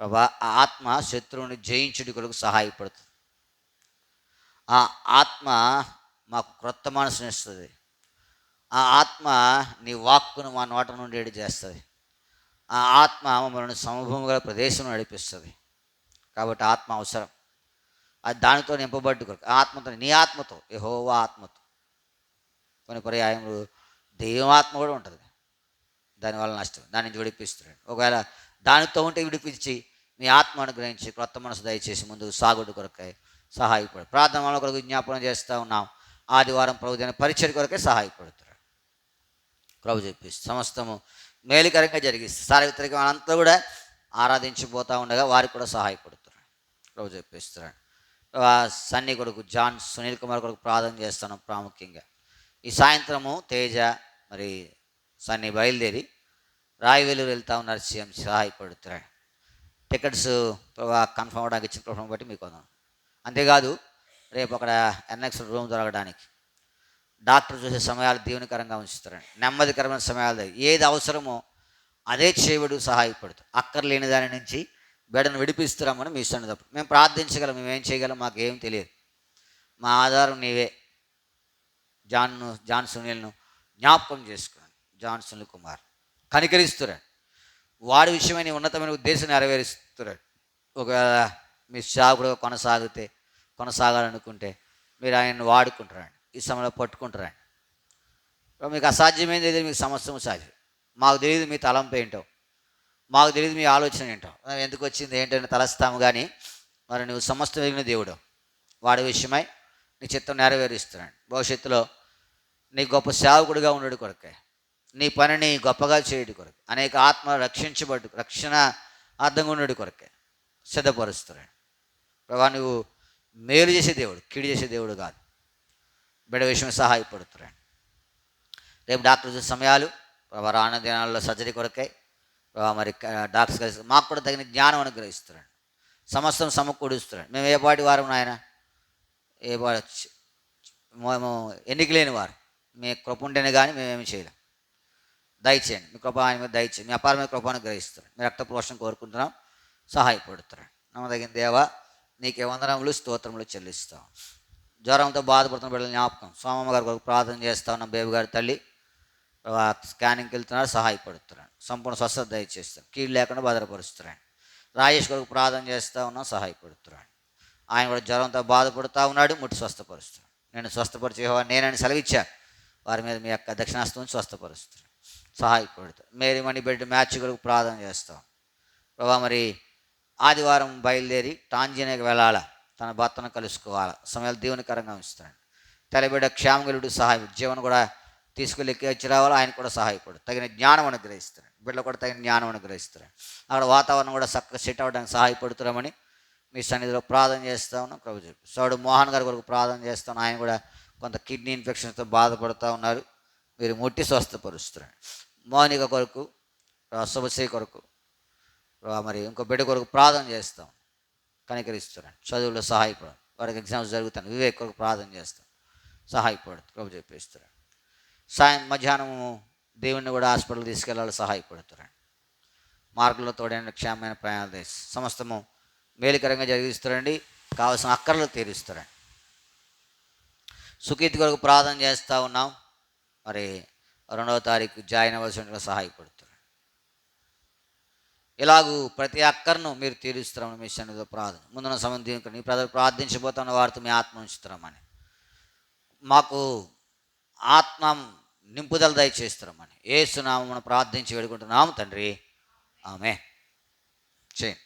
ప్రభా. ఆ ఆత్మ శత్రువుని జయించుడి కొరకు సహాయపడుతుంది. ఆ ఆత్మ మాకు క్రొత్త మనసుని ఇస్తుంది. ఆ ఆత్మ నీ వాక్కును మా నోట నుండి ఏడు చేస్తుంది. ఆ ఆత్మ మమ్మల్ని సమభూమి గల ప్రదేశం నడిపిస్తుంది. కాబట్టి ఆత్మ అవసరం. అది దానితో నింపబడ్డు కొరకు ఆత్మతో, నీ ఆత్మతో, యెహోవా ఆత్మతో. కొన్ని పర్యాయములు దైవాత్మ కూడా ఉంటుంది, దానివల్ల నష్టం. దాని నుంచి విడిపిస్తున్నాడు. ఒకవేళ దానితో ఉంటే విడిపించి మీ ఆత్మ అనుగ్రహించి క్రొత్త మనసు దయచేసి ముందుకు సాగుడు కొరకై సహాయపడు. ప్రార్థన కొరకు విజ్ఞాపనం చేస్తూ ఉన్నాం. ఆదివారం ప్రభు దిన పరిచర్య కొరకే సహాయపడుతున్నాడు. ప్రభు చెప్పిస్తూ సమస్తము మేలుకరంగా జరిగిస్తుంది. సార్వత్రిక అంతా కూడా ఆరాధించిపోతూ ఉండగా వారికి కూడా సహాయపడుతున్నాడు. ప్రభు చెప్పిస్తున్నాడు. సన్నీ కొడుకు సునీల్ కుమార్ కొరకు ప్రార్థన చేస్తాను. ప్రాముఖ్యంగా ఈ సాయంత్రము తేజ మరి సన్నీ బయలుదేరి రాయవేలూరు వెళ్తూ ఉన్నారు. సీఎం సహాయపడుతున్నాడు. టికెట్స్ కన్ఫర్మ్ అవడానికి ఇచ్చిన కన్ఫర్మ్ బట్టి మీకు వందనం. అంతేకాదు రేపు అక్కడ ఎన్ఎక్స్ రూమ్ దొరకడానికి డాక్టర్ చూసే సమయాలు దీవెనకరంగా ఉంచుతారండి. నెమ్మదికరమైన సమయాలు ఏది అవసరమో అదే చేయబడు సహాయపడుతుంది. అక్కర్లేని దాని నుంచి బిడ్డను విడిపిస్తున్నామని మీ ఇష్టం తప్ప మేము ప్రార్థించగలం. మేమేం చేయగలం మాకు ఏం తెలియదు. మా ఆధారం నీవే. జాన్ సునీల్ను జ్ఞాపకం చేసుకున్నాను. జాన్ సునీల్ కుమార్ కనికరిస్తున్నాడు. వాడి విషయమైన ఉన్నతమైన ఉద్దేశం నెరవేరుస్తున్నాడు. ఒకవేళ మీ సాగుడు కొనసాగాలనుకుంటే మీరు ఆయన్ని వాడుకుంటారండి. ఈ సమయంలో పట్టుకుంటారండి. మీకు అసాధ్యమైంది ఏదో మీకు సమస్య సాధ్యం. మాకు తెలియదు మీ తలంపు ఏంటో, మాకు తెలియదు మీ ఆలోచన ఏంటో, ఎందుకు వచ్చింది ఏంటని తలస్తాము. కానీ మరి నువ్వు సమస్త వెలిగిన దేవుడు. వాడి విషయమై నీ చిత్తం నెరవేరుస్తున్నాడు. భవిష్యత్తులో నీ గొప్ప సేవకుడిగా ఉండడు కొరకే, నీ పనిని గొప్పగా చేయడు కొరకే, అనేక ఆత్మ రక్షణ అర్థంగా ఉండడు కొరకే సిద్ధపరుస్తున్నాడు. ప్రభా నువ్వు మేలు చేసే దేవుడు, కీడు చేసే దేవుడు కాదు. బిడ్డ విషయం సహాయపడుతున్నాడు. రేపు డాక్టర్ చూసే సమయాలు ప్రభా రానున్న దినాల్లో సర్జరీ కొరకై ప్రభా మరి డాక్టర్స్ కలిసి మాకు కూడా తగిన జ్ఞానం అనుగ్రహిస్తున్నాడు. సమస్తం సమకూడుస్తున్నాడు. మేము ఏ పాటి వారం నాయన, ఏ మేము ఎన్నిక లేని వారు, మీ కృప ఉంటేనే కానీ మేమేమి చేయలేం. దయచేయండి, మీ కృప ఆయన మీద దయచేయండి. మీ అపారమైన కృపను గ్రహిస్తున్నాడు. మీ రక్త పోషణ కోరుకుంటున్నాం, సహాయపడుతున్నాడు. నమ్మదగిన దేవా నీకే వందనములు స్తోత్రములు చెల్లిస్తాం. జ్వరంతో బాధపడుతున్న బిడ్డలు జ్ఞాపకం, సోమమ్మ గారి కొరకు ప్రార్థన చేస్తా ఉన్నాం. బేబీ గారి తల్లి స్కానింగ్కి వెళ్తున్నారు, సహాయపడుతున్నాడు. సంపూర్ణ స్వస్థత దయచేస్తాం, కీడు లేకుండా భద్రపరుస్తున్నాడు. రాజేష్ కొరకు ప్రార్థన చేస్తూ ఉన్నాం, సహాయపడుతున్నాడు. ఆయన కూడా జ్వరంతో బాధపడుతూ ఉన్నాడు, ముట్టి స్వస్థపరుస్తున్నాడు. నేను స్వస్థపరిచేవా నేనని సెలవిచ్చా, వారి మీద మీ యొక్క దక్షిణాస్తం స్వస్థపరుస్తున్నాడు, సహాయపడుతాడు. మేరీమణి బిడ్డ మ్యాచ్ కొరకు ప్రార్థన చేస్తాం. ప్రభా మరి ఆదివారం బయలుదేరి టాంజానియాకి వెళ్ళాలా, తన భర్తను కలుసుకోవాలా, సమయాలు దేవునికరంగా ఉంచుతాడు. తలబిడ్డ క్షేమగలుడు సహాయం, జీవన కూడా తీసుకెళ్ళి వచ్చి రావాలి. ఆయన కూడా సహాయపడు, తగిన జ్ఞానం అనుగ్రహిస్తున్నాడు. బిడ్డలు కూడా తగిన జ్ఞానం అనుగ్రహిస్తున్నాడు. అక్కడ వాతావరణం కూడా చక్కగా సెట్ అవ్వడానికి సహాయపడుతున్నామని మీ సన్నిధిలో ప్రార్థన చేస్తూ ఉన్నాం. ప్రభు చెప్పి సోడు మోహన్ గారి కొరకు ప్రార్థన చేస్తాను. ఆయన కూడా కొంత కిడ్నీ ఇన్ఫెక్షన్తో బాధపడుతూ ఉన్నారు, మీరు ముట్టి స్వస్థపరుస్తున్నాడు. మౌనిక కొరకు, శుభశ్రీ కొరకు, మరి ఇంకో బిడ్డ కొరకు ప్రార్థన చేస్తాం, కనికరిస్తున్నాడు. చదువులో సహాయపడు, వారికి ఎగ్జామ్స్ జరుగుతాను. వివేక్ కొరకు ప్రార్థన చేస్తాం, సహాయపడుతుంది. ప్రభు చెప్పిస్తున్నాడు. మధ్యాహ్నము దేవుణ్ణి కూడా హాస్పిటల్ తీసుకెళ్ళాలి, సహాయపడుతున్నాడు. మార్గంలో తోడైన క్షేమమైన ప్రయాణాలు చేసి సమస్తము మేలుకరంగా జరిగిస్తారండి. కావాల్సిన అక్కర్లు తీరుస్తారండి. సుకీర్తి కొరకు ప్రార్థన చేస్తూ ఉన్నాం. మరి 2వ తారీఖు జాయిన్ అవ్వాల్సిన సహాయపడుతున్నాడు. ఇలాగూ ప్రతి అక్కర్ను మీరు తీరుస్తారని మీ సన్నిధిలో ప్రార్థన. ముందున్న సమయం దీనికి నీ ప్రజలు ప్రార్థించబోతున్న వారితో మీ ఆత్మ ఉంచుతారమని, మాకు ఆత్మ నింపుదల దయచేస్తారమని యేసు నామమున ప్రార్థించి వేడుకుంటున్నాము తండ్రి, ఆమె చేయండి.